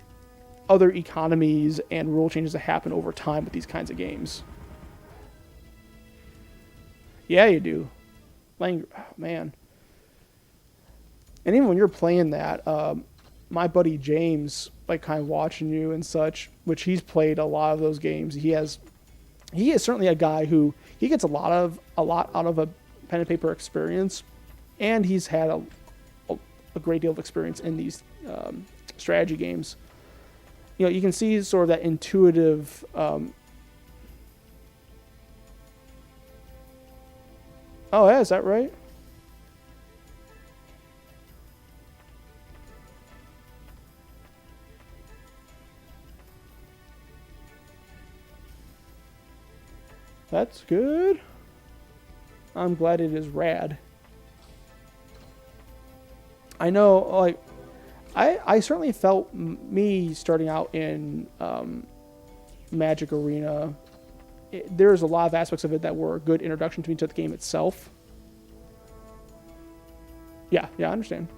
other economies and rule changes that happen over time with these kinds of games. Yeah, you do. Man. And even when you're playing that, my buddy James, like kind of watching you and such, which he's played a lot of those games. He is certainly a guy who he gets a lot out of a pen and paper experience, and he's had a great deal of experience in these strategy games. You can see sort of that intuitive. Oh, yeah, is that right? That's good. I'm glad it is rad. I know, like, I certainly felt me starting out in Magic Arena. There's a lot of aspects of it that were a good introduction to me to the game itself. Yeah, I understand.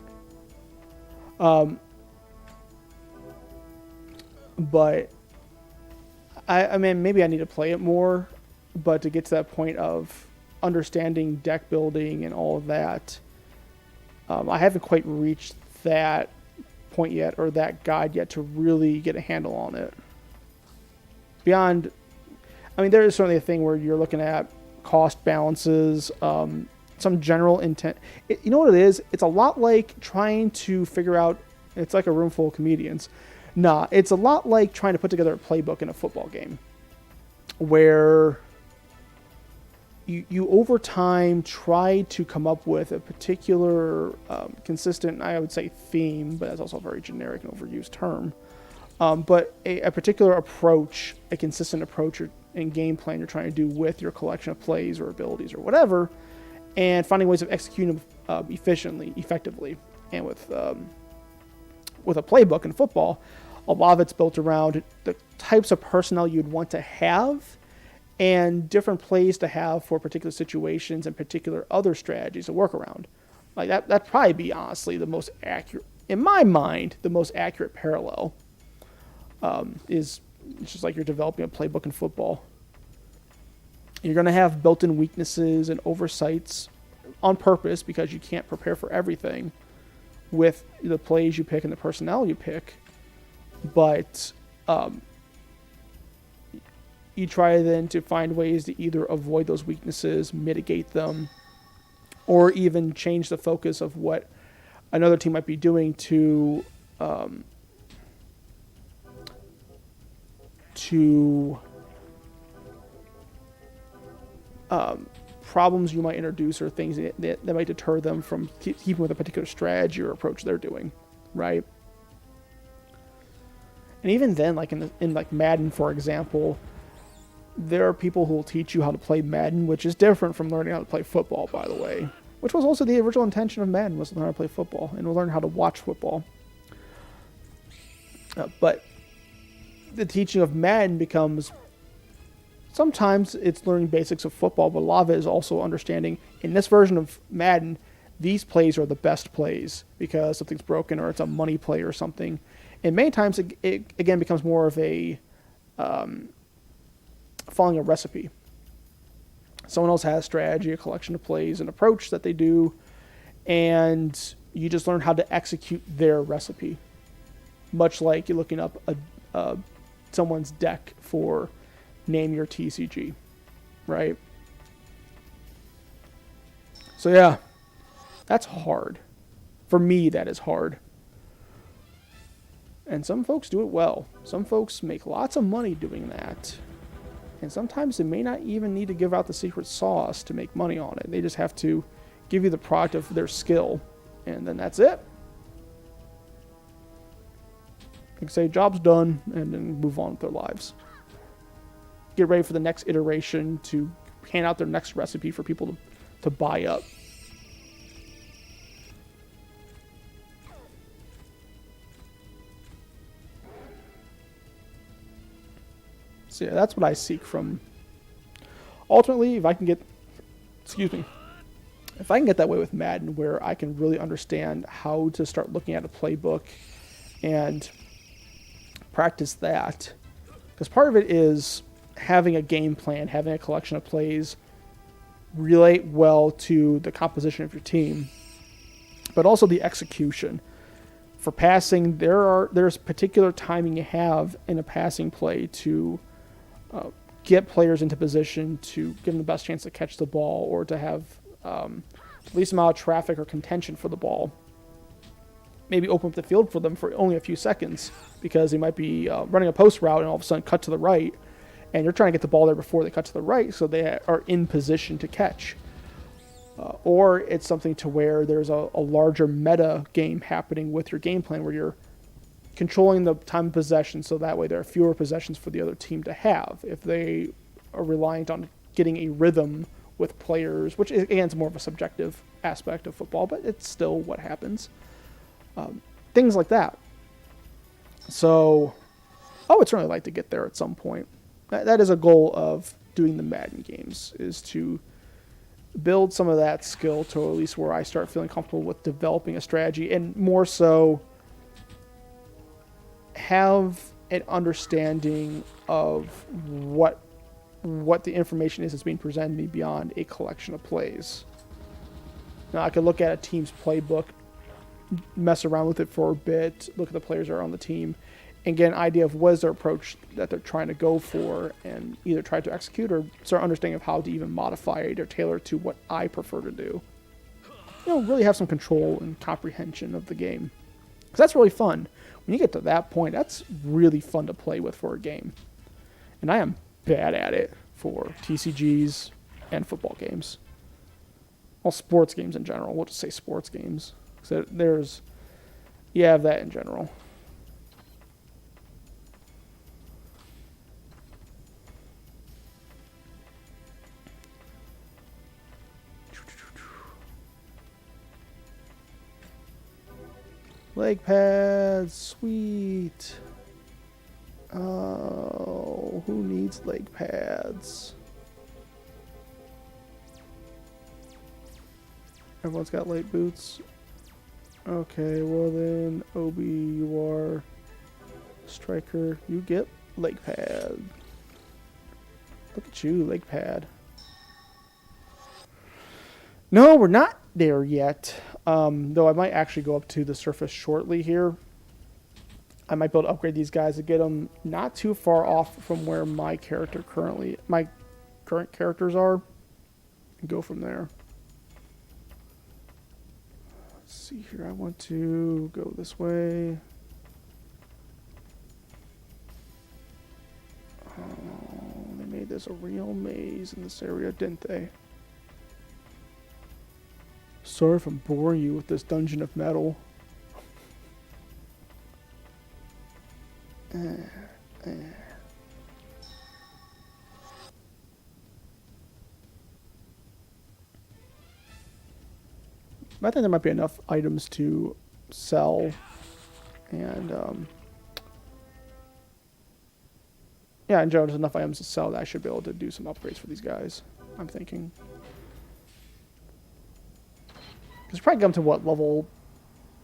But I mean, maybe I need to play it more, but to get to that point of understanding deck building and all of that, I haven't quite reached that point yet, or that guide yet, to really get a handle on it. Beyond, I mean, there is certainly a thing where you're looking at cost balances, some general intent. You know what it is? It's a lot like trying to figure out, it's like a room full of comedians. Nah, it's a lot like trying to put together a playbook in a football game, where you over time try to come up with a particular consistent, I would say, theme, but that's also a very generic and overused term. But a particular approach, a consistent approach and game plan you're trying to do with your collection of plays or abilities or whatever, and finding ways of executing them efficiently, effectively. And with a playbook in football, a lot of it's built around the types of personnel you'd want to have and different plays to have for particular situations and particular other strategies to work around. Like that'd probably be, honestly, the most accurate, in my mind, the most accurate parallel. It's just like you're developing a playbook in football. You're going to have built-in weaknesses and oversights on purpose because you can't prepare for everything. with the plays you pick and the personnel you pick, but you try then to find ways to either avoid those weaknesses, mitigate them, or even change the focus of what another team might be doing to problems you might introduce or things that might deter them from keeping with a particular strategy or approach they're doing, right? And even then, like in like Madden, for example, there are people who will teach you how to play Madden, which is different from learning how to play football, by the way. Which was also the original intention of Madden, was to learn how to play football and to learn how to watch football. But the teaching of Madden becomes, sometimes it's learning basics of football, but a lot of it is also understanding, in this version of Madden, these plays are the best plays because something's broken or it's a money play or something. And many times it again becomes more of a following a recipe. Someone else has strategy, a collection of plays, an approach that they do, and you just learn how to execute their recipe. Much like you're looking up someone's deck for name your TCG, right? So yeah, that's hard. For me, that is hard. And some folks do it well. Some folks make lots of money doing that. And sometimes they may not even need to give out the secret sauce to make money on it. They just have to give you the product of their skill, and then that's it. They can say, job's done, and then move on with their lives. Get ready for the next iteration to hand out their next recipe for people to buy up. So yeah, that's what I seek from. Ultimately, if I can get that way with Madden, where I can really understand how to start looking at a playbook and practice that, because part of it is having a game plan, having a collection of plays relate well to the composition of your team, but also the execution. For passing, there's particular timing you have in a passing play to get players into position to give them the best chance to catch the ball or to have the least amount of traffic or contention for the ball. Maybe open up the field for them for only a few seconds because they might be running a post route and all of a sudden cut to the right, and you're trying to get the ball there before they cut to the right so they are in position to catch. Or it's something to where there's a larger meta game happening with your game plan where you're controlling the time of possession so that way there are fewer possessions for the other team to have. If they are reliant on getting a rhythm with players, which again is more of a subjective aspect of football, but it's still what happens. Things like that. So I would certainly like to get there at some point. That is a goal of doing the Madden games, is to build some of that skill to at least where I start feeling comfortable with developing a strategy, and more so have an understanding of what the information is that's being presented to me beyond a collection of plays. Now, I could look at a team's playbook, mess around with it for a bit, look at the players that are on the team, and get an idea of what is their approach that they're trying to go for, and either try to execute or start understanding of how to even modify it or tailor it to what I prefer to do. Really have some control and comprehension of the game. Because that's really fun. When you get to that point, that's really fun to play with for a game. And I am bad at it for TCGs and football games. Well, sports games in general. We'll just say sports games. So you have that in general. Leg pads, sweet. Oh, who needs leg pads? Everyone's got light boots. Okay, well then, Obi, you are striker. You get leg pad. Look at you, leg pad. No, we're not there yet. Though I might actually go up to the surface shortly here. I might be able to upgrade these guys to get them not too far off from where my current characters are, and go from there. Let's see here. I want to go this way. Oh, they made this a real maze in this area, didn't they? Sorry if I'm boring you with this dungeon of metal. I think there might be enough items to sell, and yeah, in general, there's enough items to sell that I should be able to do some upgrades for these guys, I'm thinking. Because probably come to what, level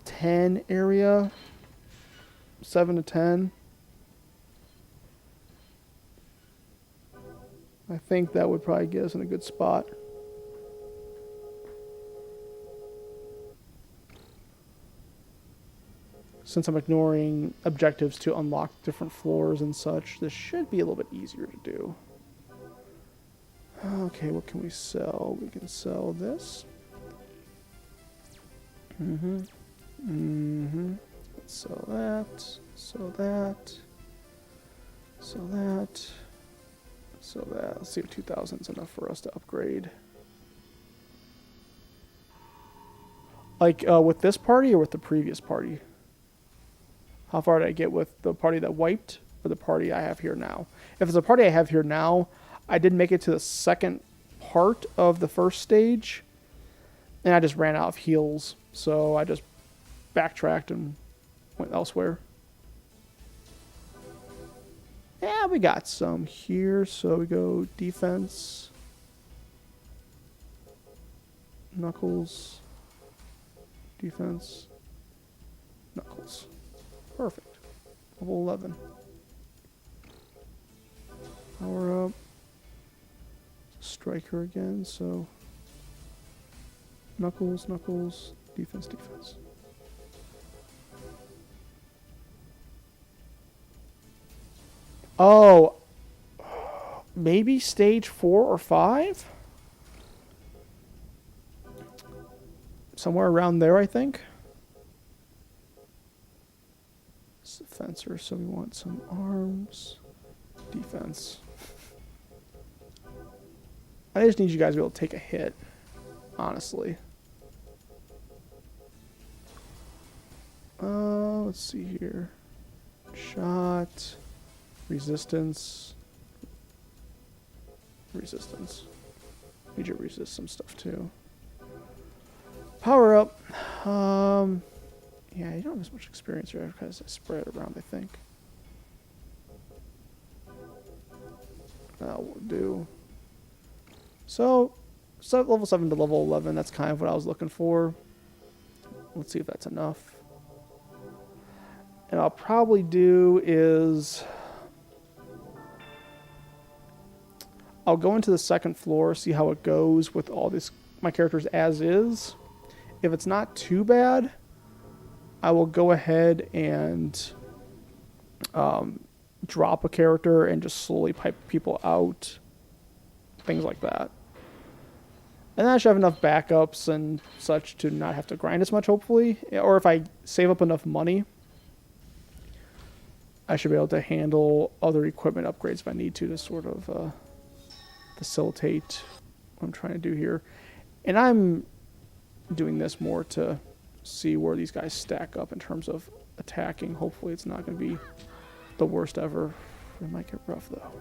10 area? 7 to 10? I think that would probably get us in a good spot. Since I'm ignoring objectives to unlock different floors and such, this should be a little bit easier to do. Okay, what can we sell? We can sell this. Sell that. Sell that. Sell that. Sell that. Let's see if 2,000 is enough for us to upgrade. Like with this party or with the previous party? How far did I get with the party that wiped or the party I have here now? If it's a party I have here now, I did make it to the second part of the first stage, and I just ran out of heals, so I just backtracked and went elsewhere. Yeah, we got some here, so we go defense, knuckles, defense, knuckles. Perfect. Level 11. Power up. Striker again, so knuckles, knuckles, defense, defense. Oh, maybe stage 4 or 5? Somewhere around there, I think. It's a fencer, so we want some arms. Defense. I just need you guys to be able to take a hit, honestly. Let's see here. Shot. Resistance. Resistance. Need you to resist some stuff too. Power up. Yeah, you don't have as much experience here because I spread it around, I think. That will do. So level 7 to level 11, that's kind of what I was looking for. Let's see if that's enough. And I'll probably do is I'll go into the second floor, see how it goes with all this my characters as is. If it's not too bad, I will go ahead and drop a character and just slowly pipe people out. Things like that. And then I should have enough backups and such to not have to grind as much, hopefully. Or if I save up enough money, I should be able to handle other equipment upgrades if I need to sort of facilitate what I'm trying to do here. And I'm doing this more to see where these guys stack up in terms of attacking. Hopefully it's not going to be the worst ever. It might get rough, though.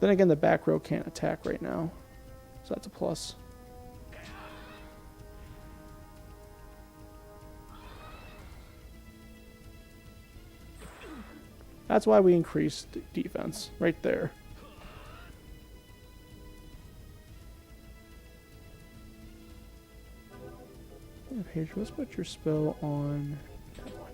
Then again, the back row can't attack right now, so that's a plus. That's why we increased defense right there. Yeah, Paige, let's put your spell on that one.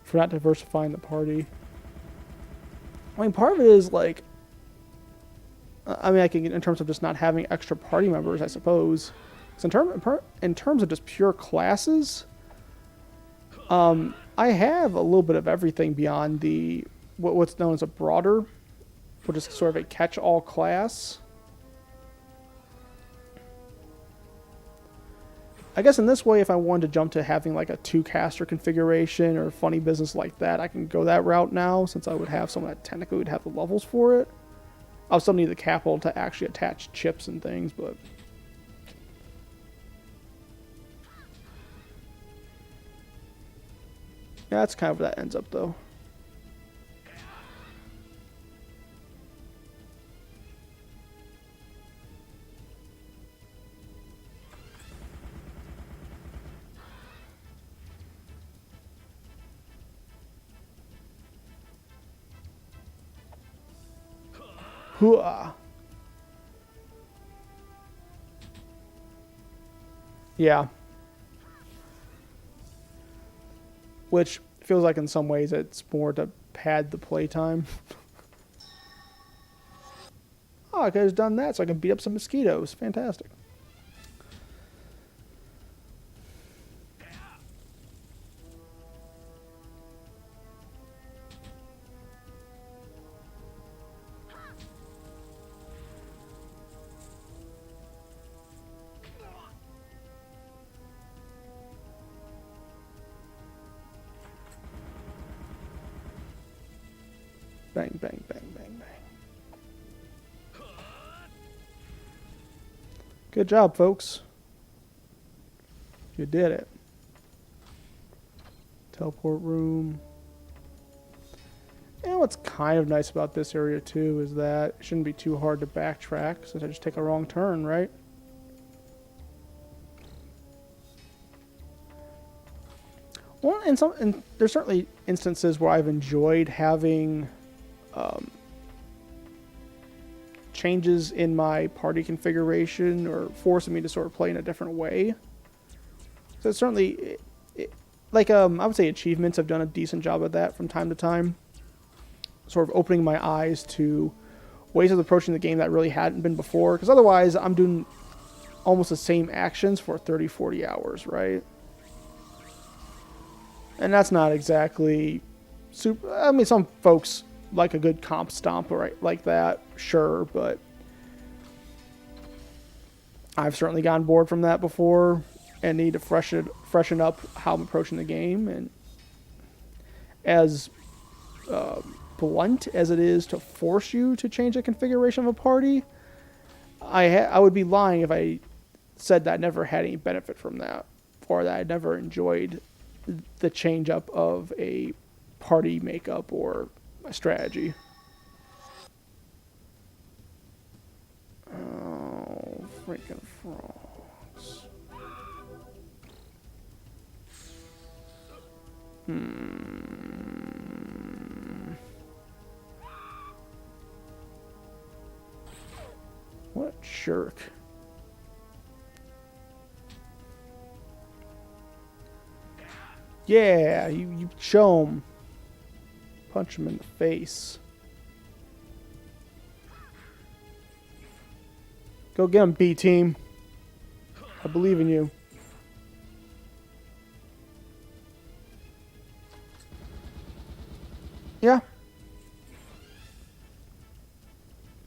for not diversifying the party. I mean, part of it is like, I mean, I can in terms of just not having extra party members, I suppose. So in terms of just pure classes, I have a little bit of everything beyond the what's known as a broader, which is sort of a catch-all class. I guess in this way, if I wanted to jump to having like a 2-caster configuration or funny business like that, I can go that route now, since I would have someone that technically would have the levels for it. I'll still need the capital to actually attach chips and things, but... yeah, that's kind of where that ends up, though. Hooah. Yeah. Which feels like in some ways it's more to pad the playtime. Oh, I could have done that so I can beat up some mosquitoes. Fantastic. Bang, bang, bang, bang, bang. Good job, folks. You did it. Teleport room. And what's kind of nice about this area, too, is that it shouldn't be too hard to backtrack, since I just take a wrong turn, right? Well, and there's certainly instances where I've enjoyed having changes in my party configuration or forcing me to sort of play in a different way. So it's certainly, I would say achievements have done a decent job of that from time to time. Sort of opening my eyes to ways of approaching the game that really hadn't been before. Because otherwise, I'm doing almost the same actions for 30, 40 hours, right? And that's not exactly super. I mean, some folks like a good comp stomp, right, like that, sure, but I've certainly gotten bored from that before and need to freshen up how I'm approaching the game. And as blunt as it is to force you to change the configuration of a party, I would be lying if I said that I never had any benefit from that, or that I never enjoyed the change up of a party makeup or a strategy. Oh, freaking frogs. What a jerk. Yeah, you show him. Punch him in the face. Go get him, B-team. I believe in you. Yeah.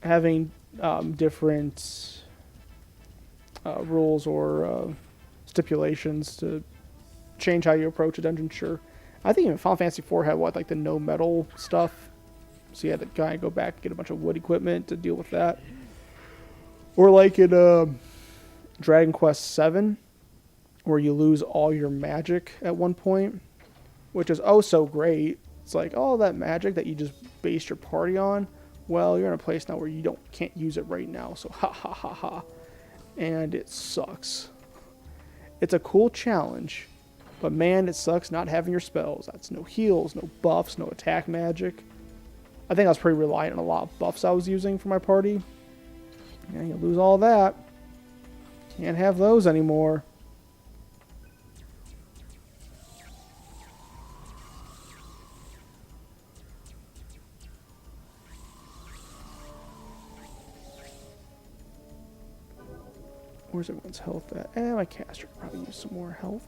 Having different rules or stipulations to change how you approach a dungeon, sure. I think even Final Fantasy IV had like the no metal stuff, so you had to kind of go back and get a bunch of wood equipment to deal with that. Or like in Dragon Quest VII, where you lose all your magic at one point, which is oh so great. It's like all that magic that you just based your party on. Well, you're in a place now where you can't use it right now, so ha ha ha ha, and it sucks. It's a cool challenge. But man, it sucks not having your spells. That's no heals, no buffs, no attack magic. I think I was pretty reliant on a lot of buffs I was using for my party. Yeah, you lose all that. Can't have those anymore. Where's everyone's health at? My caster could probably use some more health.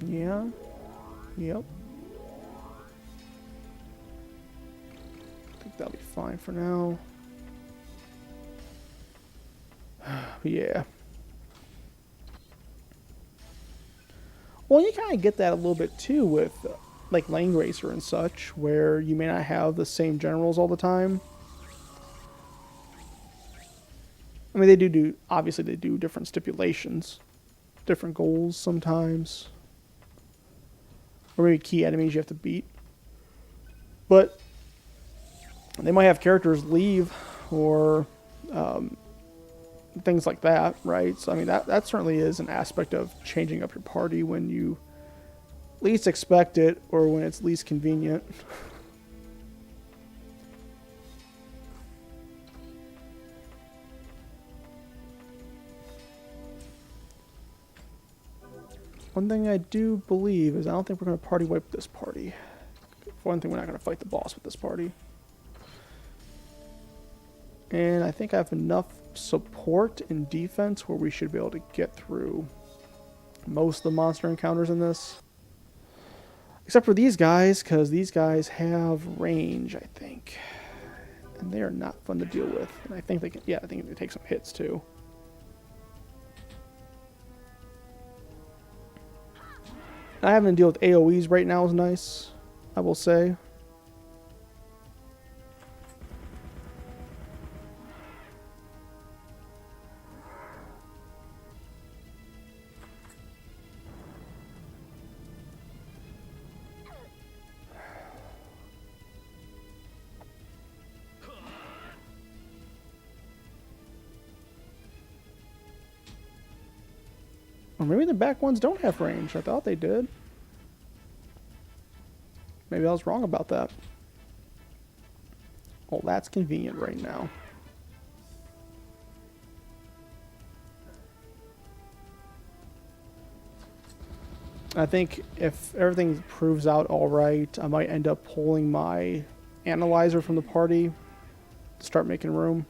Yeah. Yep. I think that'll be fine for now. Yeah. Well, you kind of get that a little bit too with like Lane Racer and such, where you may not have the same generals all the time. I mean, they do obviously they do different stipulations, different goals sometimes, or maybe key enemies you have to beat. But they might have characters leave or things like that, right? So I mean, that certainly is an aspect of changing up your party when you least expect it or when it's least convenient. One thing I do believe is I don't think we're going to party wipe this party. For one thing, we're not going to fight the boss with this party. And I think I have enough support and defense where we should be able to get through most of the monster encounters in this. Except for these guys, because these guys have range, I think. And they are not fun to deal with. And I think they can, yeah, I think they take some hits too. I having to deal with AoEs right now is nice, I will say. Or maybe the back ones don't have range. I thought they did. Maybe I was wrong about that. Oh, that's convenient right now. I think if everything proves out all right, I might end up pulling my analyzer from the party to start making room.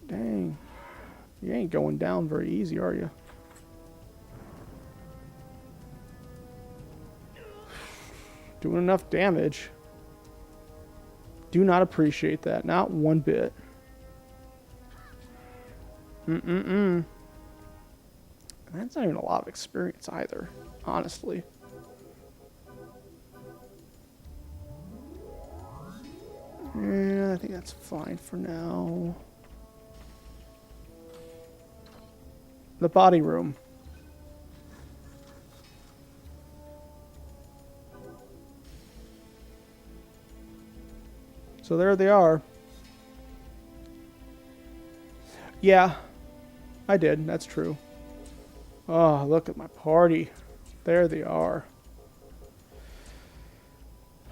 Dang. You ain't going down very easy, are you? Doing enough damage. Do not appreciate that. Not one bit. That's not even a lot of experience either, honestly. Yeah, I think that's fine for now. The body room. So there they are. Yeah, I did. That's true. Oh, look at my party. There they are.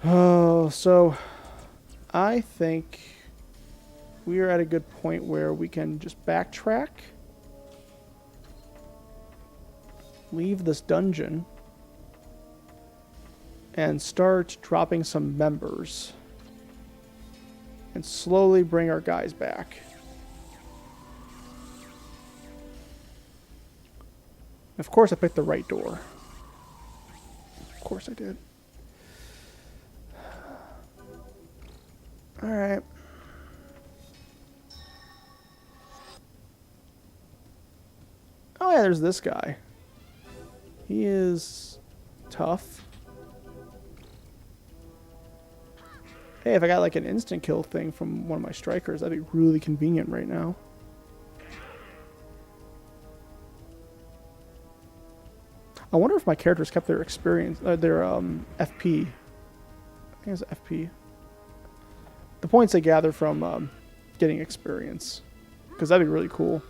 Oh, so I think we are at a good point where we can just backtrack. Leave this dungeon. And start dropping some members. And slowly bring our guys back. Of course I picked the right door. Of course I did. Alright. Oh yeah, there's this guy. He is tough. Hey, if I got like an instant kill thing from one of my strikers, that'd be really convenient right now. I wonder if my characters kept their experience, their FP. I think it's FP. The points they gather from getting experience, because that'd be really cool.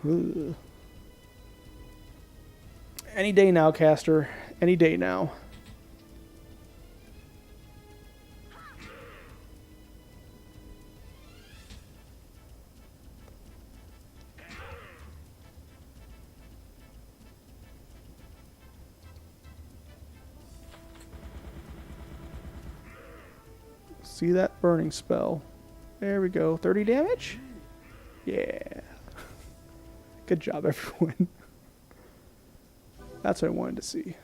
Ugh. Any day now, caster. Any day now. See that burning spell. There we go. 30 damage? Yeah. Good job, everyone. That's what I wanted to see.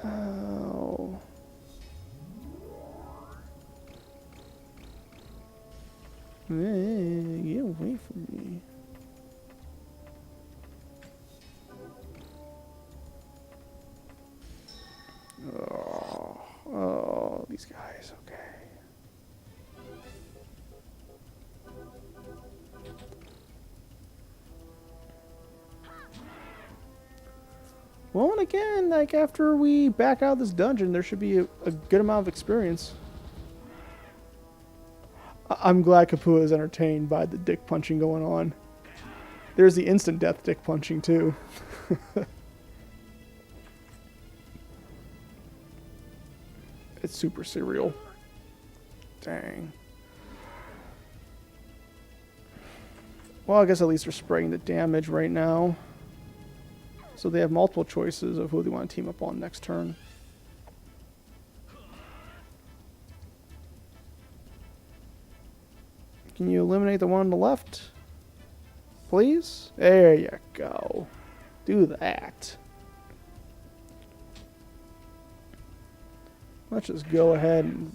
Oh. Hey, get away from me. Oh, these guys, okay. Well, and again, like after we back out of this dungeon, there should be a good amount of experience. I'm glad Kapua is entertained by the dick punching going on. There's the instant death dick punching too. It's super serial. Dang. Well, I guess at least they're spraying the damage right now. So they have multiple choices of who they want to team up on next turn. Can you eliminate the one on the left? Please? There you go. Do that. Let's just go ahead and...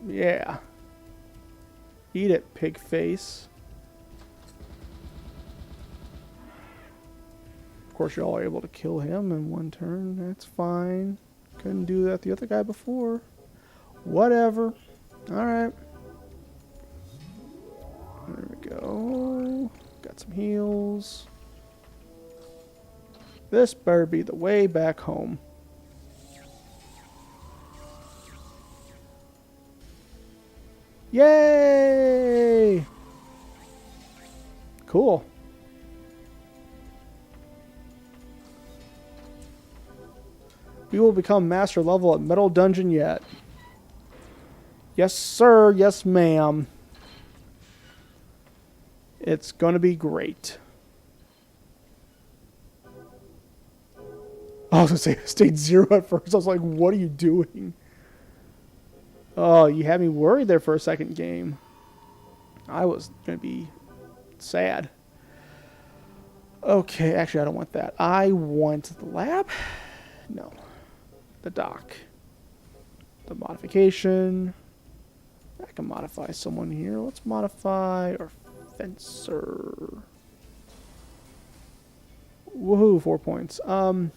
yeah. Eat it, pig face. Of course, you're all able to kill him in one turn. That's fine. Couldn't do that the other guy before. Whatever. Alright. There we go. Got some heals. This better be the way back home. Yay! Cool. We will become master level at Metal Dungeon yet. Yes, sir. Yes, ma'am. It's going to be great. I was going to say, I stayed 0 at first. I was like, what are you doing? Oh, you had me worried there for a second game. I was going to be sad. Okay, actually, I don't want that. I want the lab. No. The dock. The modification. I can modify someone here. Let's modify our fencer. Woohoo, 4 points. Let's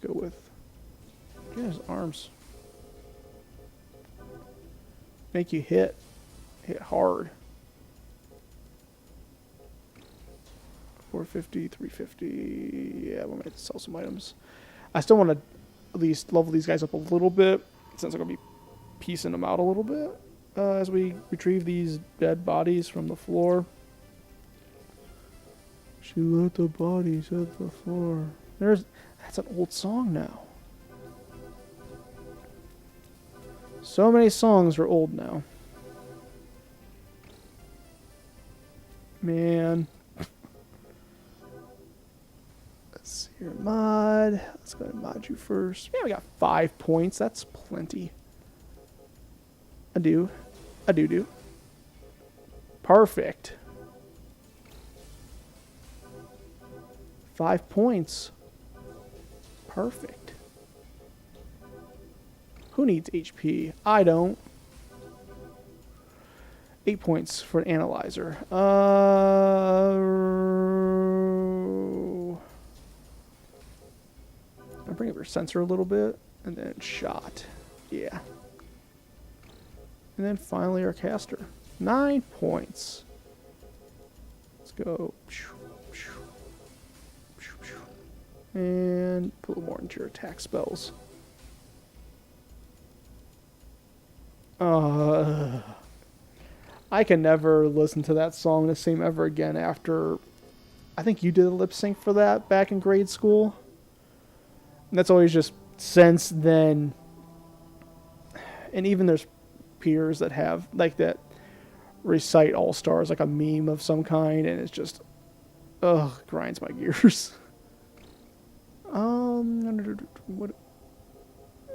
go with... yeah, his arms. Make you hit. Hit hard. 450, 350. Yeah, we're going to sell some items. I still want to at least level these guys up a little bit, since I'm going to be piecing them out a little bit as we retrieve these dead bodies from the floor. She let the bodies hit the floor. That's an old song now. So many songs are old now. Man. Let's see here. Mod. Let's go ahead and mod you first. Yeah, we got 5 points. That's plenty. I do. Perfect. 5 points. Perfect. Who needs HP? I don't. 8 points for an analyzer. I'll bring up your sensor a little bit, and then shot. Yeah. And then finally our caster. 9 points. Let's go. And put a little more into your attack spells. I can never listen to that song the same ever again after... I think you did a lip sync for that back in grade school. And that's always just since then. And even there's peers that have like that recite All Stars like a meme of some kind, and it's just grinds my gears. What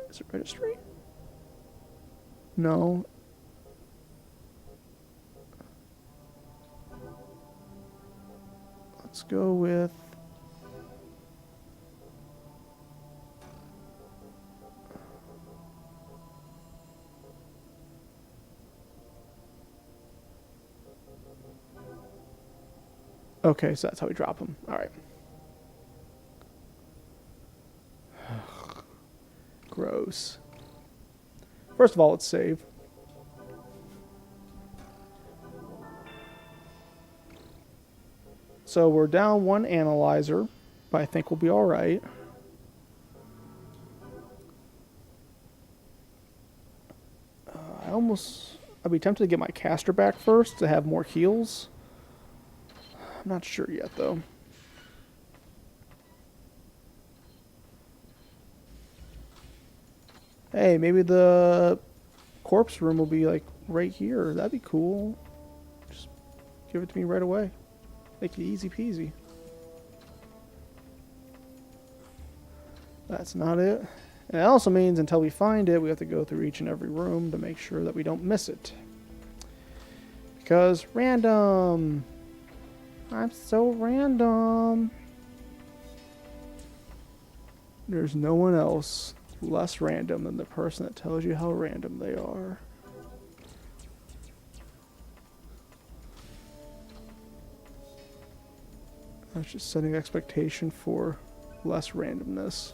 is it? Registry? No. Let's go with. Okay, so that's how we drop them. All right. Gross. First of all, let's save. So we're down one analyzer, but I think we'll be all right. I'd be tempted to get my caster back first to have more heals. I'm not sure yet, though. Hey, maybe the corpse room will be, like, right here. That'd be cool. Just give it to me right away. Make it easy peasy. That's not it. And it also means until we find it, we have to go through each and every room to make sure that we don't miss it. Because random. I'm so random. There's no one else less random than the person that tells you how random they are. That's just setting expectation for less randomness.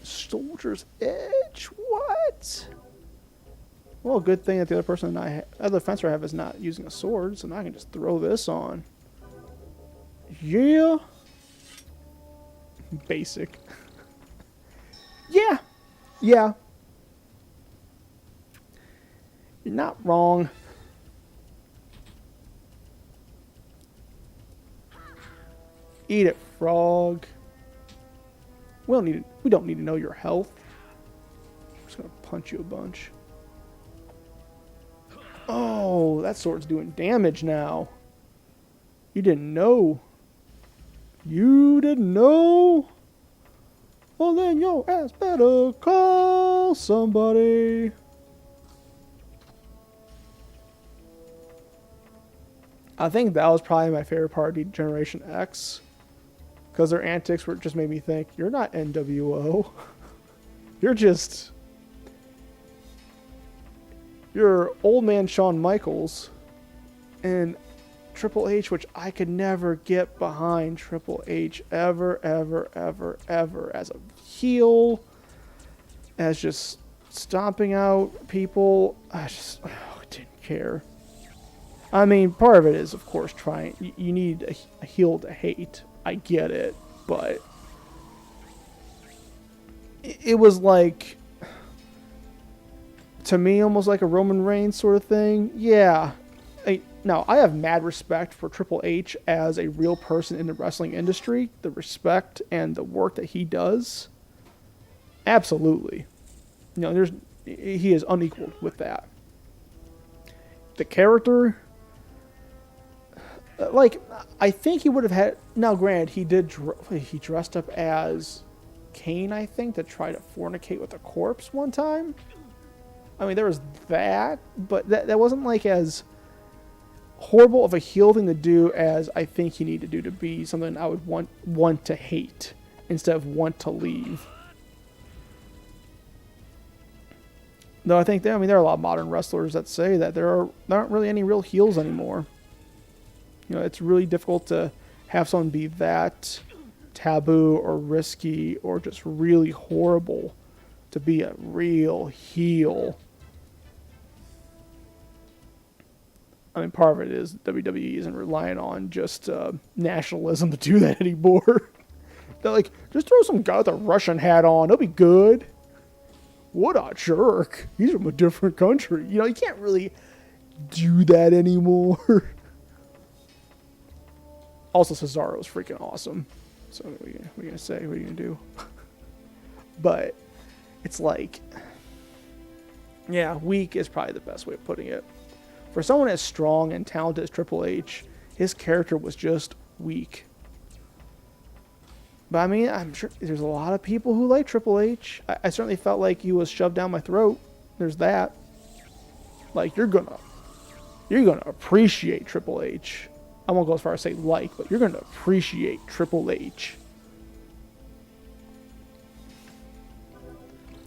Soldier's Edge? What? Well, good thing that the other person other fencer I have is not using a sword, so now I can just throw this on. Yeah. Basic. Yeah. Yeah. You're not wrong. Eat it, frog. We don't need to know your health. I'm just gonna punch you a bunch. Oh, that sword's doing damage now. You didn't know. You didn't know? Well, then your ass better call somebody. I think that was probably my favorite part of Generation X. Because their antics just made me think, you're not NWO. You're old man Shawn Michaels. And Triple H, which I could never get behind Triple H ever, ever, ever, ever. As a heel. As just stomping out people. I didn't care. I mean, part of it is, of course, you need a heel to hate. I get it, but it was like, to me, almost like a Roman Reigns sort of thing. Yeah. Now, I have mad respect for Triple H as a real person in the wrestling industry. The respect and the work that he does. Absolutely. He is unequaled with that. The character... I think he would have had... Now, granted, he dressed up as Kane, I think, to try to fornicate with a corpse one time. I mean, there was that, but that wasn't, like, as horrible of a heel thing to do as I think he needed to do to be something I would want to hate instead of want to leave. Though I think there are a lot of modern wrestlers that say that there aren't really any real heels anymore. It's really difficult to have someone be that taboo or risky or just really horrible to be a real heel. I mean, part of it is WWE isn't relying on just nationalism to do that anymore. They're like, just throw some guy with a Russian hat on, it'll be good. What a jerk. He's from a different country. You can't really do that anymore. Also, Cesaro's freaking awesome. So what are you going to say? What are you going to do? But it's like... Yeah, weak is probably the best way of putting it. For someone as strong and talented as Triple H, his character was just weak. But I mean, I'm sure there's a lot of people who like Triple H. I certainly felt like he was shoved down my throat. There's that. Like, you're gonna appreciate Triple H. I won't go as far as say like, but you're gonna appreciate Triple H.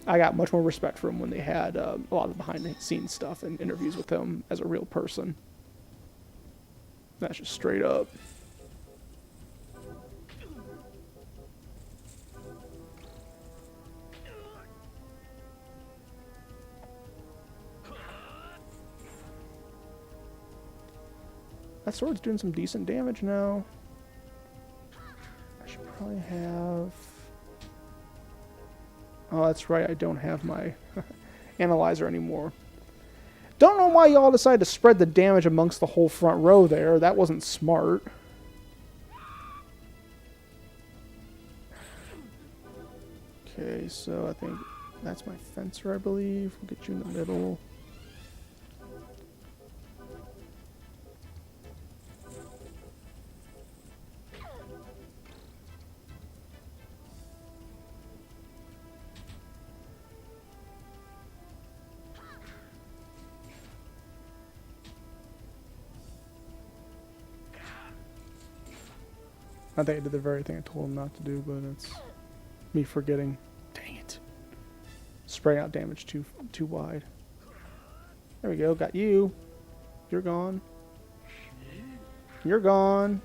I got much more respect for him when they had a lot of behind-the-scenes stuff and interviews with him as a real person. That's just straight up. That sword's doing some decent damage now. I should probably have... Oh, that's right, I don't have my analyzer anymore. Don't know why y'all decided to spread the damage amongst the whole front row there. That wasn't smart. Okay, so I think that's my fencer, I believe. We'll get you in the middle. I think I did the very thing I told him not to do, but it's me forgetting. Dang it. Spraying out damage too wide. There we go, got you. You're gone. You're gone.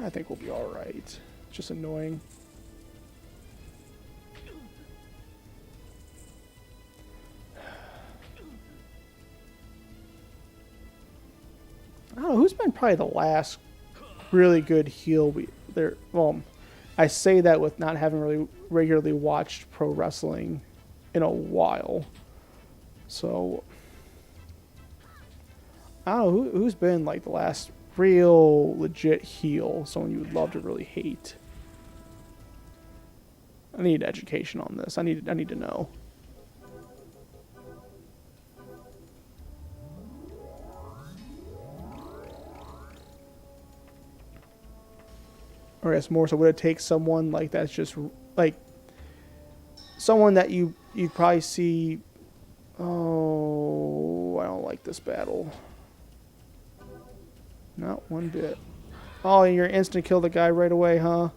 I think we'll be alright. It's just annoying. I don't know, who's been probably the last really good heel there? Well, I say that with not having really regularly watched pro wrestling in a while. So, I don't know, who's been like the last real legit heel, someone you would love to really hate. I need education on this. I need to know. Or I guess more so, would it take someone like that's just like someone that you probably see? Oh, I don't like this battle. Not one bit. Oh, you're instant kill the guy right away, huh?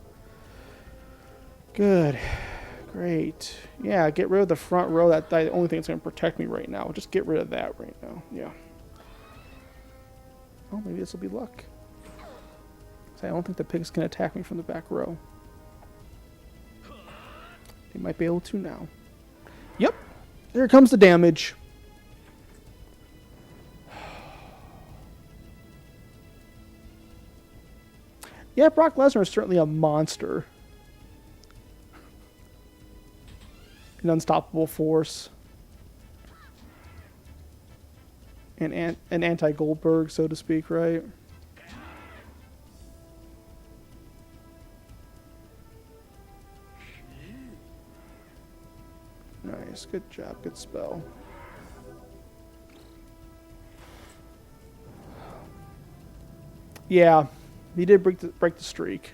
Good. Great. Yeah, get rid of the front row. That's the only thing that's going to protect me right now. Just get rid of that right now. Yeah. Oh, maybe this will be luck. I don't think the pigs can attack me from the back row. They might be able to now. Yep. There comes the damage. Yeah, Brock Lesnar is certainly a monster. An unstoppable force. An anti-Goldberg, so to speak, right? Nice, good job, good spell. Yeah, he did break the streak.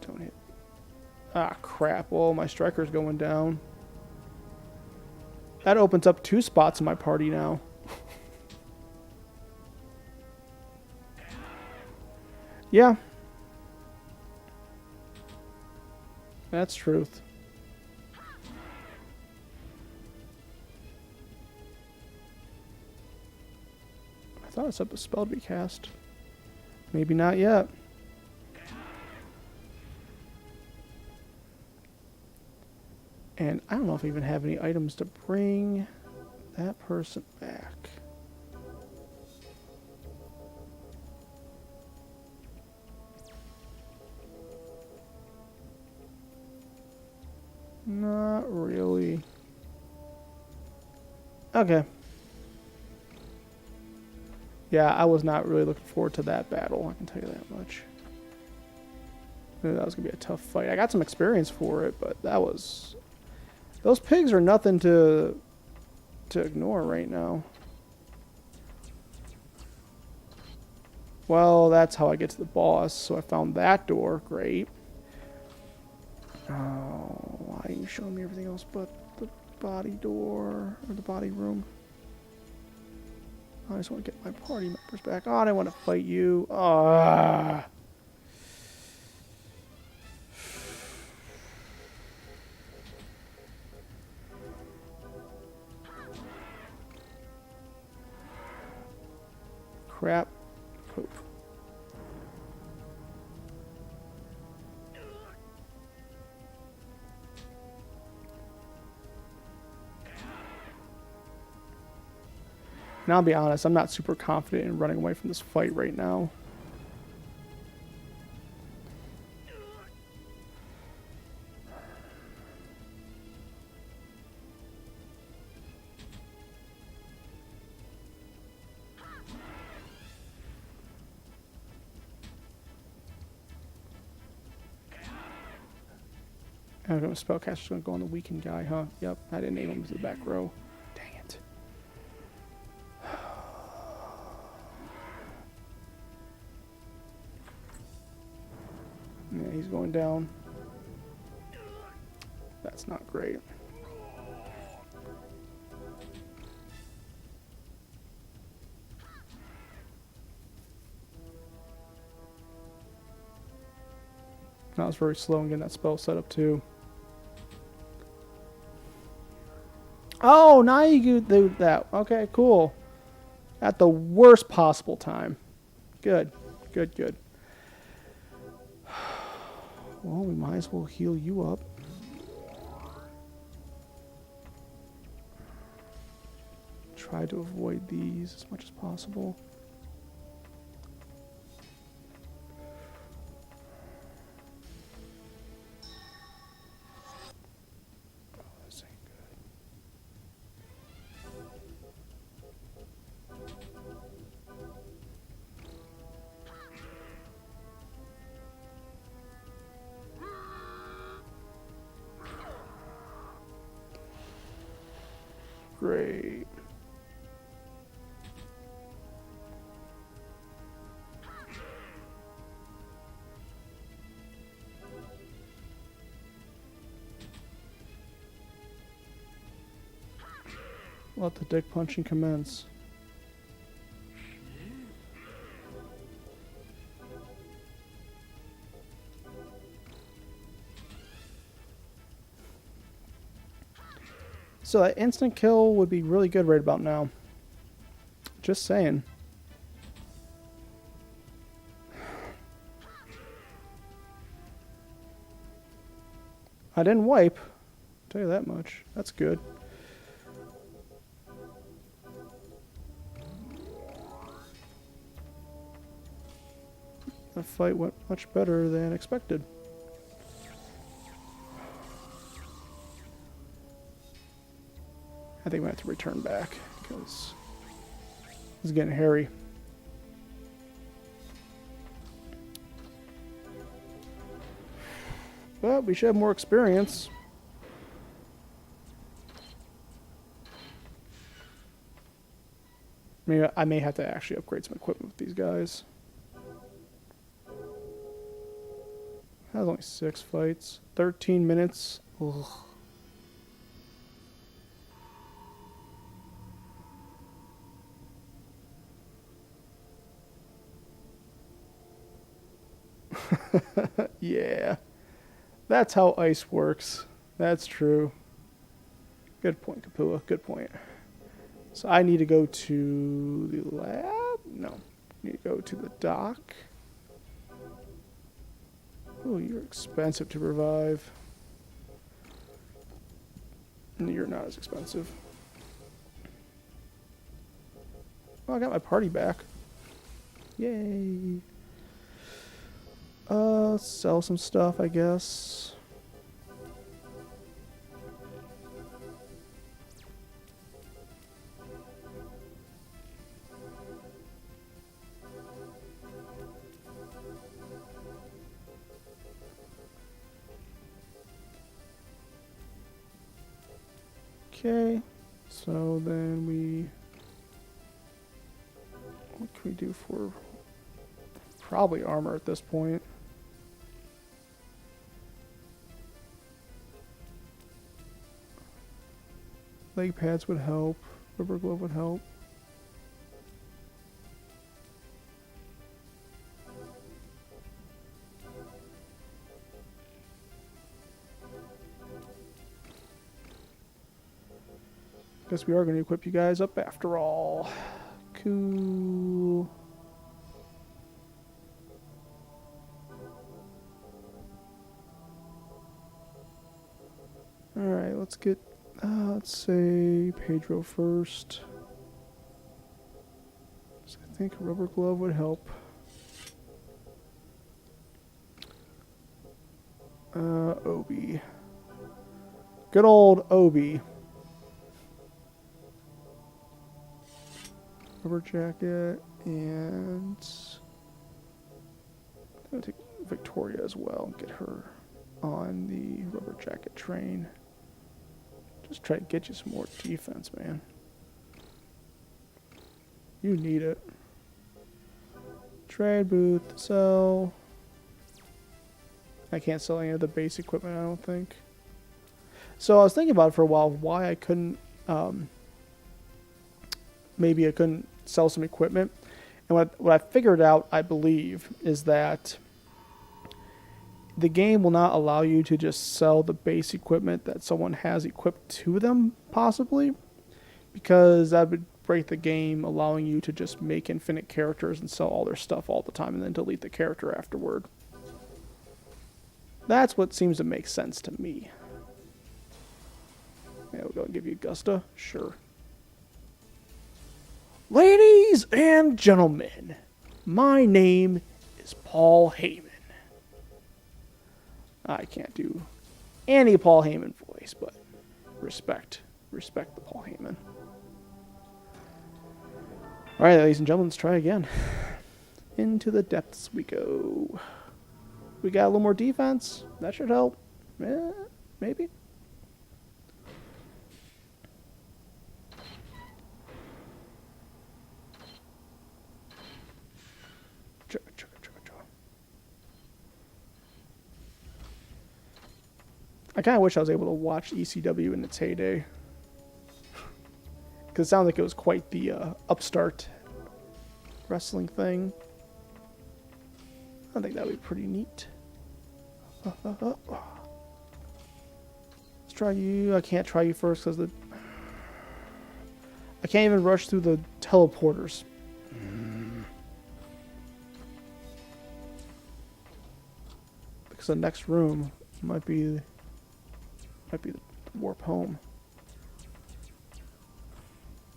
Don't hit. Ah, crap. Well, my striker's going down. That opens up 2 spots in my party now. Yeah. That's truth. I thought I set the spell to be cast. Maybe not yet. And I don't know if I even have any items to bring that person back. Not really. Okay. Yeah, I was not really looking forward to that battle, I can tell you that much. Knew that was going to be a tough fight. I got some experience for it, but that was... Those pigs are nothing to ignore right now. Well, that's how I get to the boss, so I found that door. Great. Oh, why are you showing me everything else but the body door, or the body room? I just want to get my party members back. Oh, I didn't want to fight you. Ah. Crap. Poop. And I'll be honest, I'm not super confident in running away from this fight right now. I'm going to spellcaster's going to go on the weakened guy, huh? Yep, I didn't aim him to the back row. Dang it. Yeah, he's going down. That's not great. I was very slow in getting that spell set up too. Oh, now you do that. Okay, cool. At the worst possible time. Good. Good, good. Well, we might as well heal you up. Try to avoid these as much as possible. Oh, this ain't good. Great. Let the dick punching commence. So that instant kill would be really good right about now. Just saying. I didn't wipe. I'll tell you that much. That's good. The fight went much better than expected. I think we have to return back because it's getting hairy. But we should have more experience. Maybe I may have to actually upgrade some equipment with these guys. That was only 6 fights. 13 minutes. Ugh. Yeah. That's how ice works. That's true. Good point, Kapua. Good point. So I need to go to the lab? No. I need to go to the dock. Oh, you're expensive to revive. You're not as expensive. Oh, I got my party back. Yay. Sell some stuff, I guess. Okay, so then what can we do for probably armor at this point? Leg pads would help. Rubber glove would help. Guess we are going to equip you guys up after all. Cool. Alright, let's get, let's say Pedro first. So I think a rubber glove would help. Obi. Good old Obi. Rubber jacket, and I'm going to take Victoria as well, get her on the rubber jacket train. Just try to get you some more defense, man. You need it. Trade booth, sell. I can't sell any of the base equipment, I don't think. So I was thinking about it for a while, why I couldn't, maybe I couldn't sell some equipment. And what I figured out, I believe, is that the game will not allow you to just sell the base equipment that someone has equipped to them, possibly, because that would break the game, allowing you to just make infinite characters and sell all their stuff all the time and then delete the character afterward. That's what seems to make sense to me. Yeah, we'll go and give you Gusta. Sure. Ladies and gentlemen, my name is Paul Heyman. I can't do any Paul Heyman voice, but respect the Paul Heyman. Alright, ladies and gentlemen, let's try again. Into the depths we go. We got a little more defense. That should help. Maybe. I kind of wish I was able to watch ECW in its heyday. Because it sounds like it was quite the upstart wrestling thing. I think that would be pretty neat. Let's try you. I can't try you first because I can't even rush through the teleporters. Because the next room might be the warp home.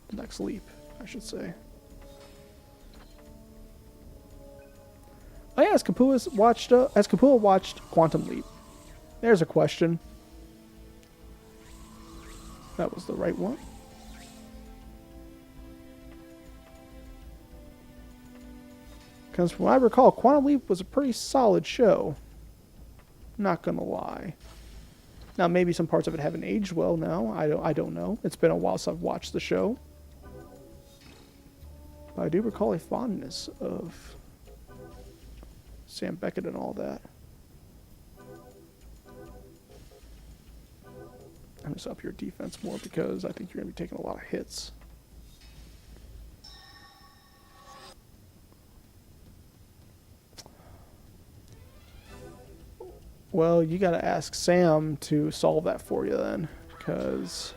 The next leap, I should say. Oh yeah, has Kapua watched Quantum Leap? There's a question. That was the right one. Because from what I recall, Quantum Leap was a pretty solid show. Not gonna lie. Now maybe some parts of it haven't aged well now. I don't know. It's been a while since I've watched the show. But I do recall a fondness of Sam Beckett and all that. I'm just up your defense more because I think you're going to be taking a lot of hits. Well, you got to ask Sam to solve that for you then, because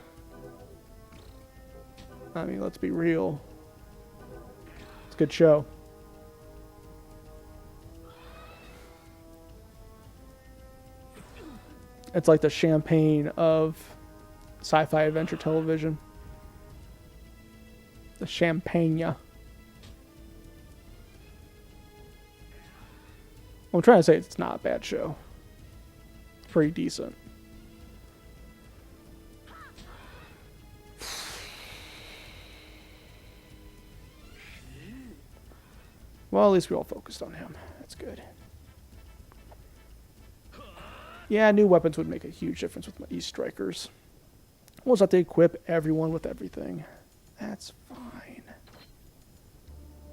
I mean, let's be real. It's a good show. It's like the champagne of sci-fi adventure television. The champagne. What I'm trying to say it's not a bad show. It's pretty decent. Well, at least we all focused on him. That's good. Yeah, new weapons would make a huge difference with these strikers. We'll just have to equip everyone with everything. That's fine.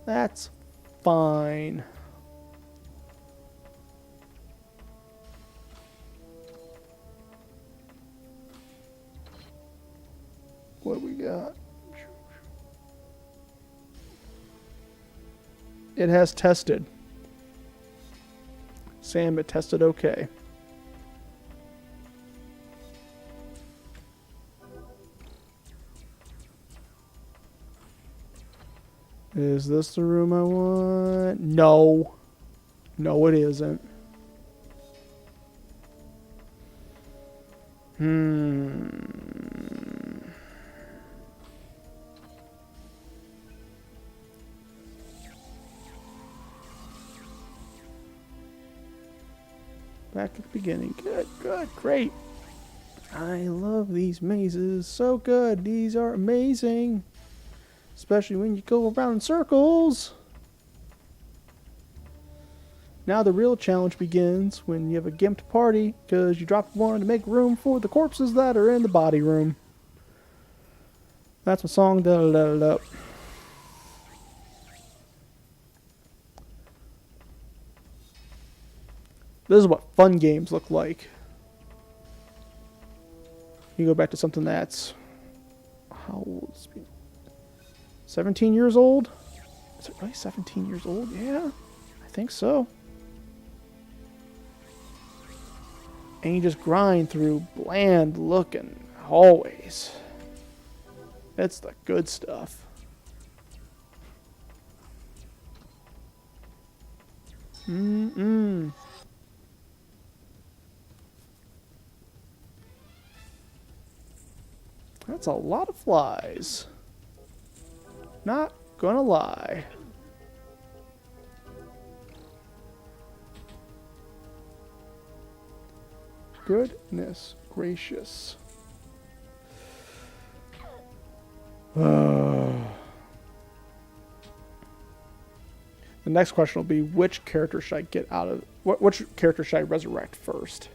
That's fine. What do we got? It has tested. Sam, it tested okay. Is this the room I want? No. No, it isn't. Back at the beginning. Good, good, great. I love these mazes. So good. These are amazing. Especially when you go around in circles. Now the real challenge begins when you have a gimped party because you dropped one to make room for the corpses that are in the body room. That's my song. Da, da, da, da. This is what fun games look like. You go back to something that's... How old is it? 17 years old? Is it really 17 years old? Yeah, I think so. And you just grind through bland looking hallways. It's the good stuff. That's a lot of flies. Not gonna lie. Goodness gracious. The next question will be, which character should I get out of... Which character should I resurrect first?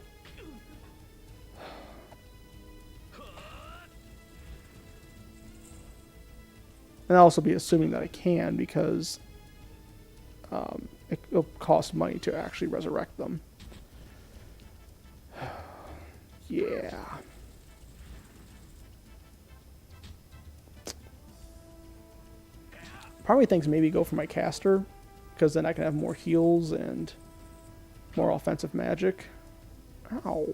And I'll also be assuming that I can because it'll cost money to actually resurrect them. Yeah. Probably thinks maybe go for my caster because then I can have more heals and more offensive magic. Ow.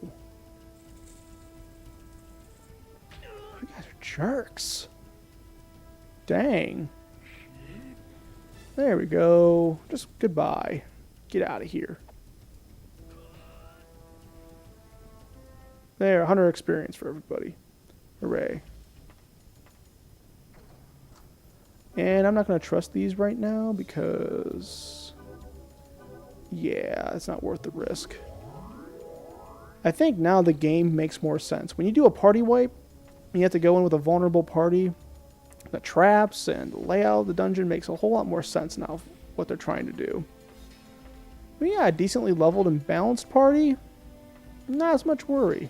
You guys are jerks. Dang. There we go. Just goodbye. Get out of here. There, 100 experience for everybody. Hooray. And I'm not going to trust these right now because... Yeah, it's not worth the risk. I think now the game makes more sense. When you do a party wipe, you have to go in with a vulnerable party. The traps and the layout of the dungeon makes a whole lot more sense now of what they're trying to do. But yeah, a decently leveled and balanced party, not as much worry.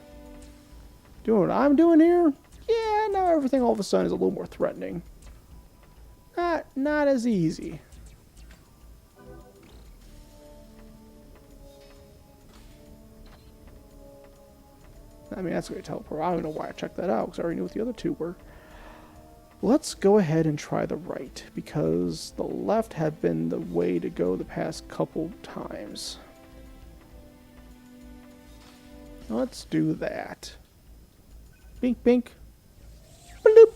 Doing what I'm doing here, yeah, now everything all of a sudden is a little more threatening. Not as easy. I mean, that's a great teleport. I don't know why I checked that out because I already knew what the other two were. Let's go ahead and try the right, because the left had been the way to go the past couple times. Let's do that. Bink, bink. Bloop.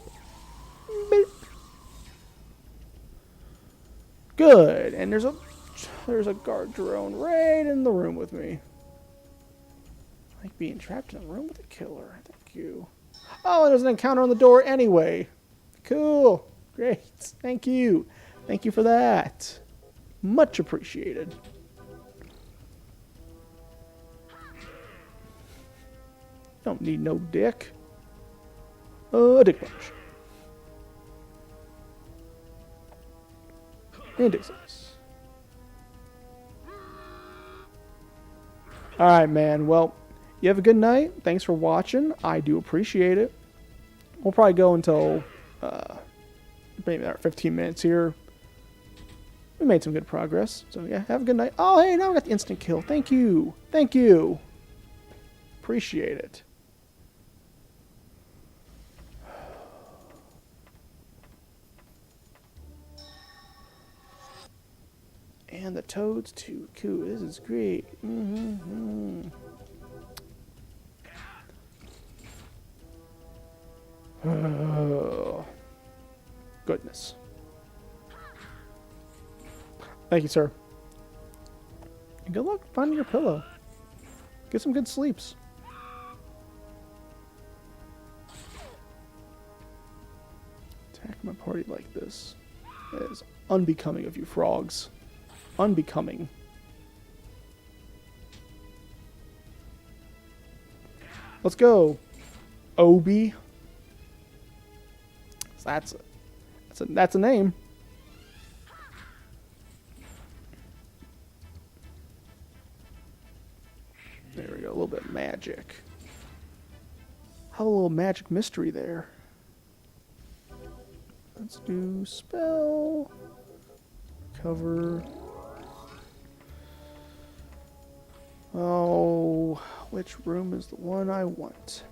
Boop. Good, and there's a guard drone right in the room with me. I like being trapped in a room with a killer. Thank you. Oh, and there's an encounter on the door anyway. Cool. Great. Thank you. Thank you for that. Much appreciated. Don't need no dick. Dick punch. And dick size. Alright, man. Well, you have a good night. Thanks for watching. I do appreciate it. we'll probably go until maybe our 15 minutes here. We made some good progress. So yeah, have a good night. Oh, hey, now we got the instant kill. Thank you. Thank you. Appreciate it. And the toads too. Cool. This is great. Oh, goodness. Thank you, sir. And good luck finding your pillow. Get some good sleeps. Attack my party like this. That is unbecoming of you frogs. Unbecoming. Let's go, Obi. So that's a name. There we go. A little bit of magic. Have a little magic mystery there. Let's do spell. Cover. Oh, which room is the one I want?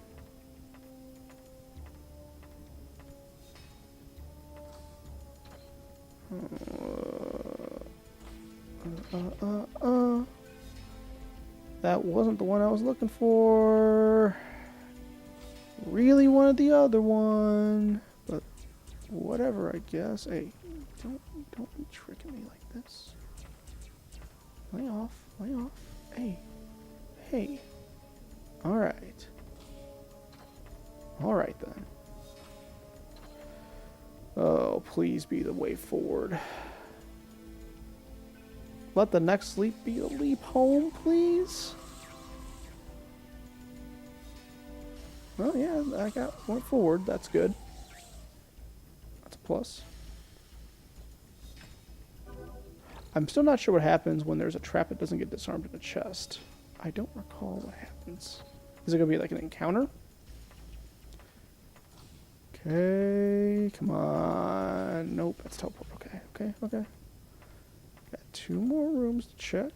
That wasn't the one I was looking for. Really wanted the other one, but whatever, I guess. Hey, don't be tricking me like this. Lay off, lay off. Hey, hey. All right, then. Oh, please be the way forward. Let the next leap be a leap home, please. Well, yeah, I went forward. That's good. That's a plus. I'm still not sure what happens when there's a trap that doesn't get disarmed in the chest. I don't recall what happens. Is it going to be like an encounter? Okay, come on. Nope, that's teleport. Okay. Got 2 more rooms to check.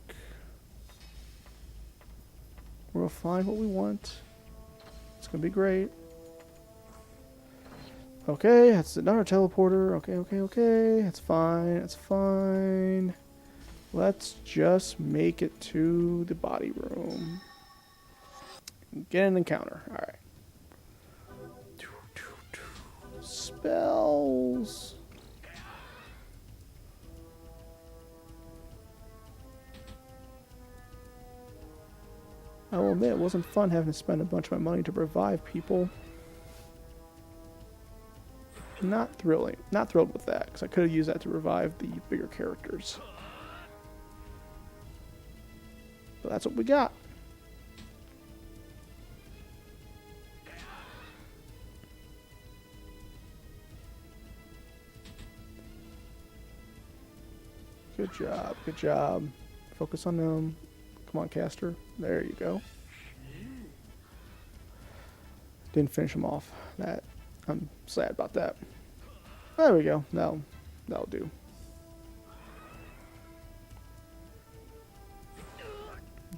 We'll find what we want. It's gonna be great. Okay, that's another teleporter. Okay. It's fine. Let's just make it to the body room. Get an encounter. Alright. Spells. I will admit, it wasn't fun having to spend a bunch of my money to revive people. Not thrilled with that, because I could have used that to revive the bigger characters. But that's what we got. Good job. Focus on them. Come on, caster. There you go. Didn't finish him off. I'm sad about that. There we go. That'll do.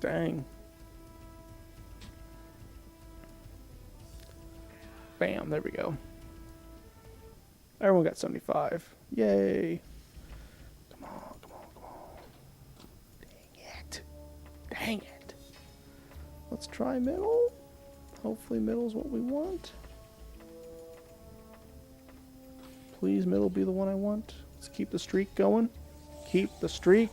Dang. Bam, there we go. Everyone got 75. Yay. Come on. Dang it. Let's try middle. Hopefully middle's what we want. Please, middle be the one I want. Let's keep the streak going. Keep the streak.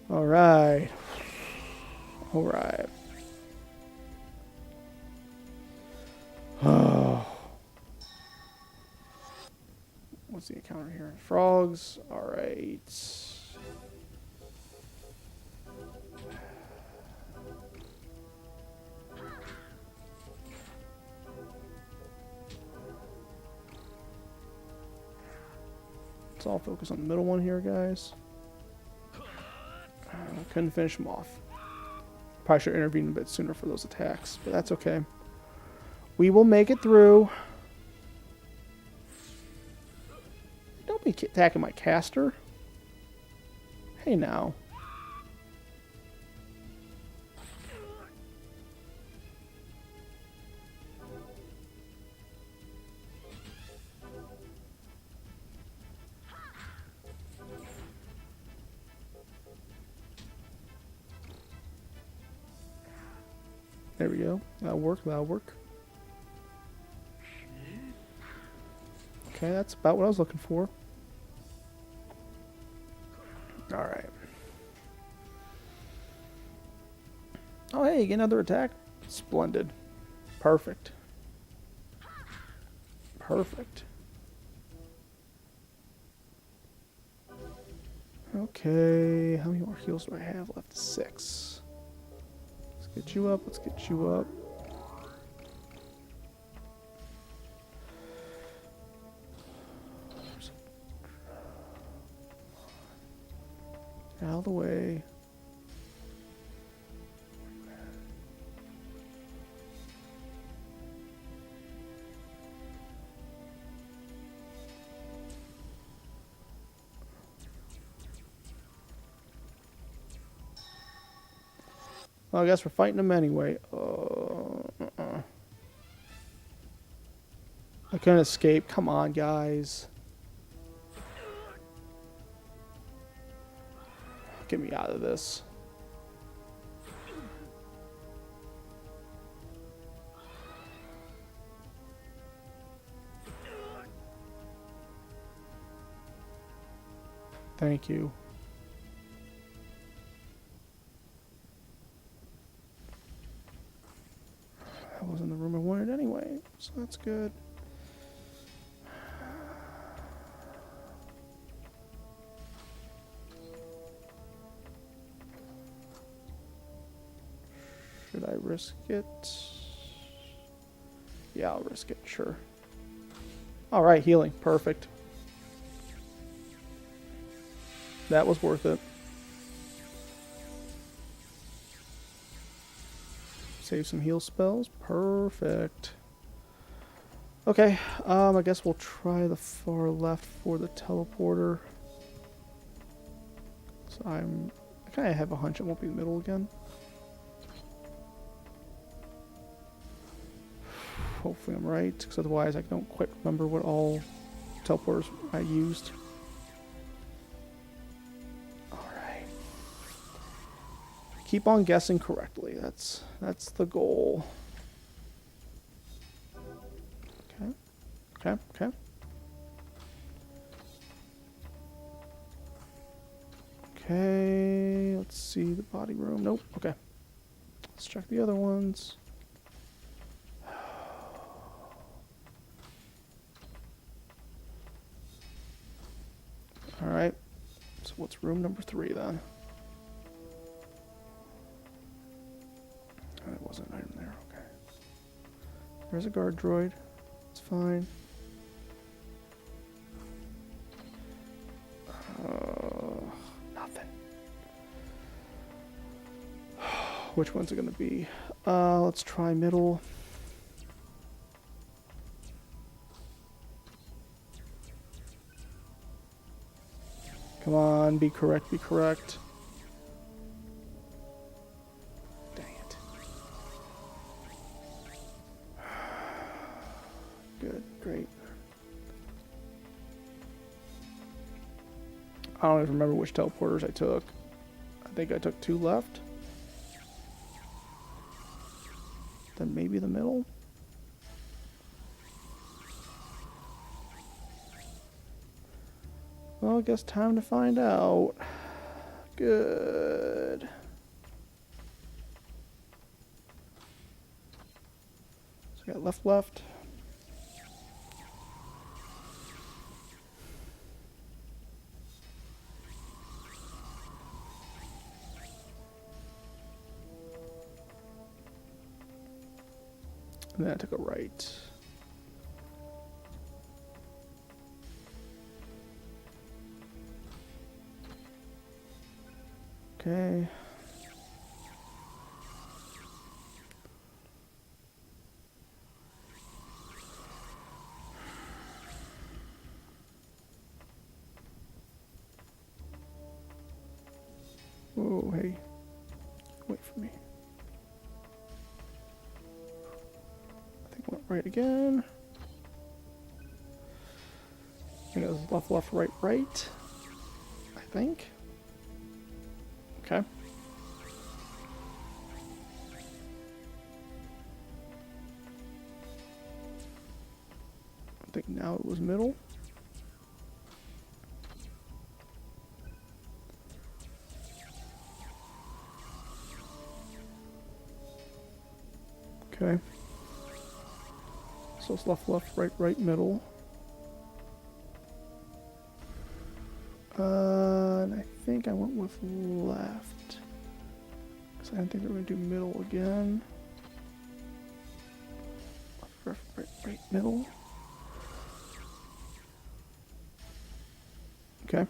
Alright. What's the encounter here? Frogs. Alright. Let's all focus on the middle one here, guys. Couldn't finish him off. Probably should intervene a bit sooner for those attacks, but that's okay. We will make it through. Don't be attacking my caster. Hey now. There we go. That'll work. That'll work. Okay, that's about what I was looking for. Alright. Oh, hey, you get another attack? Splendid. Perfect. Perfect. Okay, how many more heals do I have left? 6. Let's get you up. Let's get you up. Out of the way. Well, I guess we're fighting them anyway. I couldn't escape. Come on, guys. Get me out of this. Thank you. That wasn't the room I wanted anyway, so that's good. Should I risk it? Yeah, I'll risk it, sure. Alright, healing. Perfect. That was worth it. Save some heal spells. Perfect. Okay, I guess we'll try the far left for the teleporter. So I kind of have a hunch it won't be the middle again. Hopefully I'm right, because otherwise I don't quite remember what all teleporters I used. Alright. Keep on guessing correctly. That's the goal. Okay. Okay, okay. Okay, let's see the body room. Nope, okay. Let's check the other ones. Alright, so what's room number 3 then? There wasn't an item there, okay. There's a guard droid. It's fine. Nothing. Which one's it gonna be? Let's try middle. Come on, be correct, be correct. Dang it. Good, great. I don't even remember which teleporters I took. I think I took 2 left. Then maybe the middle. Well, I guess time to find out. Good. So we got left. And then I took a right. Okay. Oh, hey. Wait for me. I think it went right again. I think it was left, left, right, right. I think. Okay. I think now it was middle. Okay. So it's left, left, right, right, middle. And I think I went with left. Because I didn't think they were going to do middle again. Left, right, right, middle. Okay.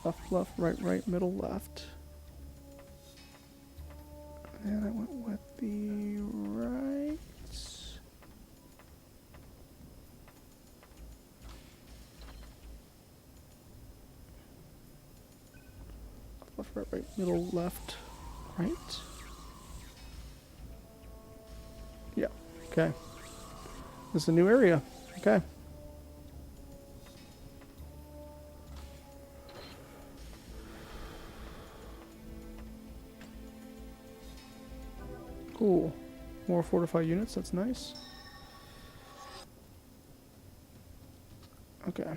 Left, left, right, right, middle, left. And I went with the right. Left, right, right, middle, left, right. Yeah, okay. This is a new area. Okay. Cool. More fortified units, that's nice. Okay.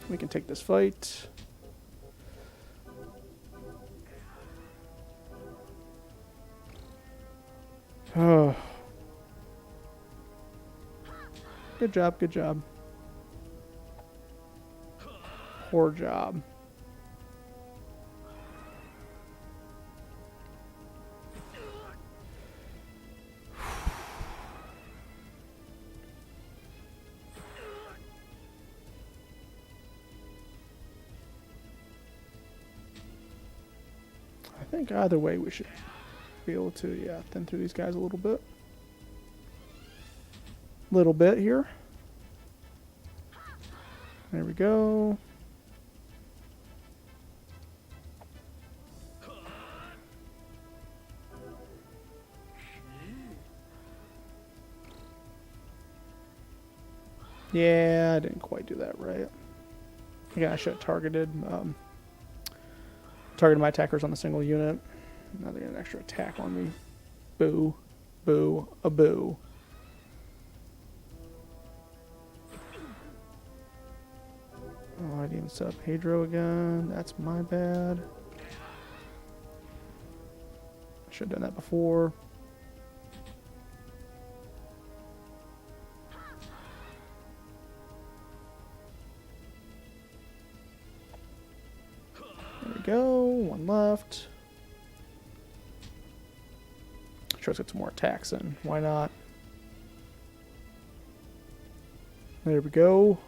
We can take this fight. Oh. Good job, good job. Poor job. I think either way we should be able to, yeah, thin through these guys a little bit. Little bit here. There we go. Yeah, I didn't quite do that right. Yeah, I should have targeted my attackers on a single unit. Now they get an extra attack on me. Boo. Boo. A boo. Oh, I didn't set up Hadro again. That's my bad. I should have done that before. There we go. One left. Sure, let's get some more attacks in. Why not? There we go.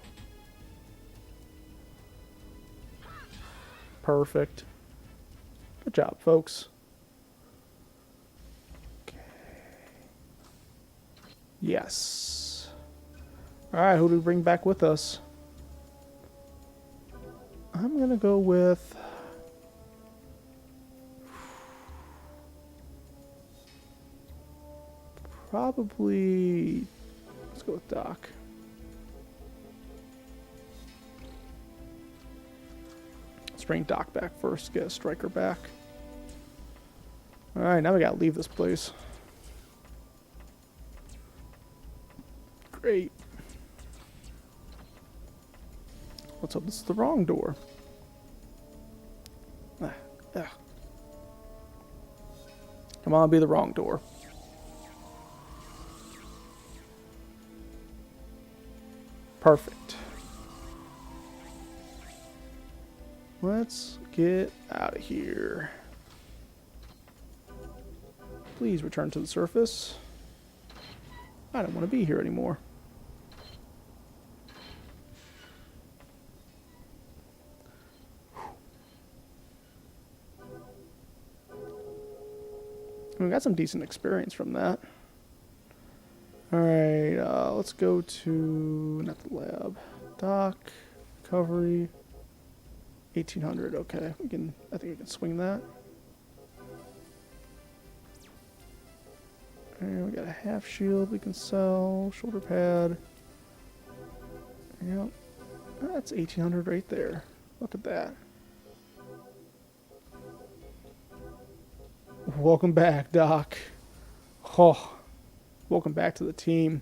Perfect. Good job, folks. Okay. Yes. Alright, who do we bring back with us? I'm going to go with... probably... let's go with Doc. Let's bring Doc back first, get a striker back. Alright, now we gotta leave this place. Great. Let's hope this is the wrong door. Come on, be the wrong door. Perfect. Let's get out of here. Please return to the surface. I don't want to be here anymore. We got some decent experience from that. Alright, let's go to, not the lab, dock, recovery. 1800. Okay, we can. I think we can swing that. And we got a half shield we can sell. Shoulder pad. Yep. That's 1800 right there. Look at that. Welcome back, Doc. Oh, welcome back to the team.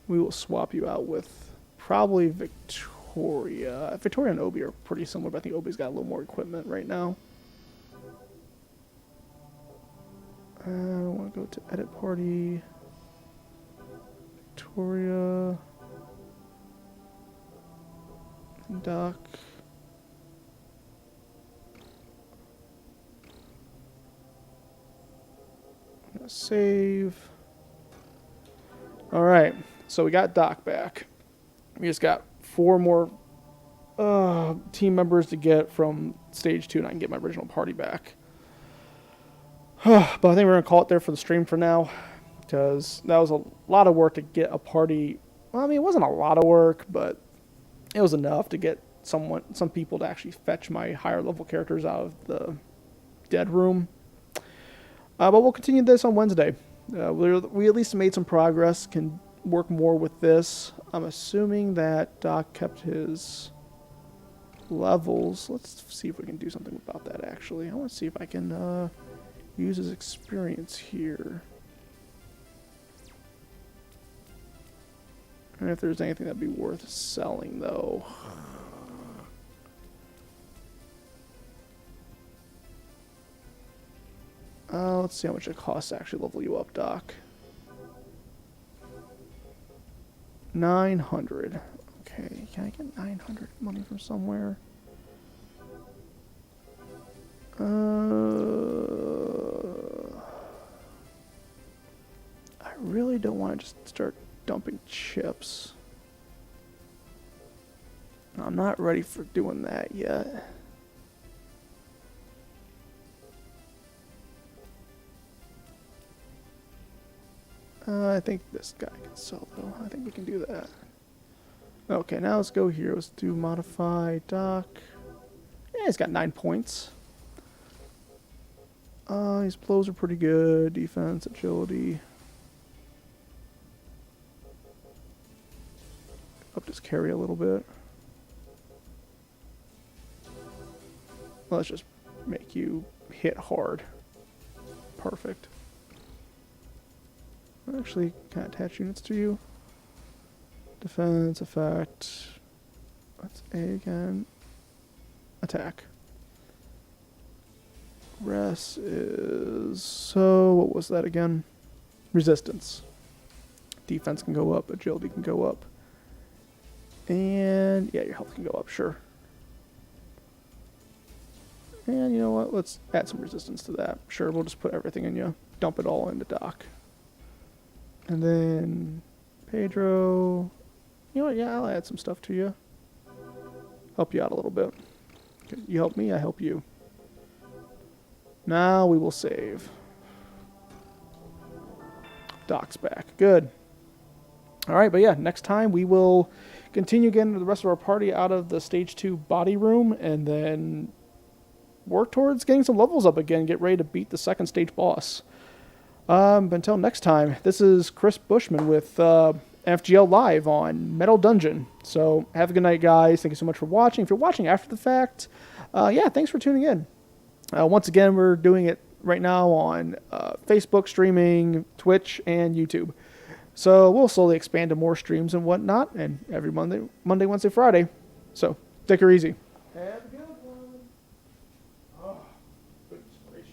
We will swap you out with probably Victoria. Victoria and Obi are pretty similar, but I think Obi's got a little more equipment right now. I want to go to edit party. Victoria. Doc. I'm gonna save. Alright, so we got Doc back. We just got 4 more team members to get from stage 2, and I can get my original party back. But I think we're going to call it there for the stream for now, because that was a lot of work to get a party. Well, I mean, it wasn't a lot of work, but it was enough to get some people to actually fetch my higher level characters out of the dead room. But we'll continue this on Wednesday. We at least made some progress, can work more with this. I'm assuming that Doc kept his levels. Let's see if we can do something about that, actually. I want to see if I can use his experience here. And if there's anything that'd be worth selling, though. Let's see how much it costs to actually level you up, Doc. 900. Okay, can I get 900 money from somewhere? I really don't want to just start dumping chips. I'm not ready for doing that yet. I think this guy can sell, though. I think we can do that. Okay, now let's go here. Let's do modify Doc. Yeah, he's got 9 points. His blows are pretty good. Defense, agility. Up his carry a little bit. Let's just make you hit hard. Perfect. Actually, can I attach units to you? Defense, effect. That's A again. Attack. Res is... So, what was that again? Resistance. Defense can go up, agility can go up. And, yeah, your health can go up, sure. And you know what? Let's add some resistance to that. Sure, we'll just put everything in you. Dump it all into Doc. And then Pedro, you know what, yeah, I'll add some stuff to you. Help you out a little bit. You help me, I help you. Now we will save. Doc's back. Good. Alright, but yeah, next time we will continue getting the rest of our party out of the stage 2 body room and then work towards getting some levels up again, get ready to beat the second stage boss. But until next time, this is Chris Bushman with NFGL Live on Metal Dungeon. So have a good night, guys. Thank you so much for watching. If you're watching after the fact, yeah, thanks for tuning in. Once again, we're doing it right now on Facebook streaming, Twitch, and YouTube. So we'll slowly expand to more streams and whatnot, and every Monday, Wednesday, Friday. So take her easy. Have a good one. Oh, goodness gracious.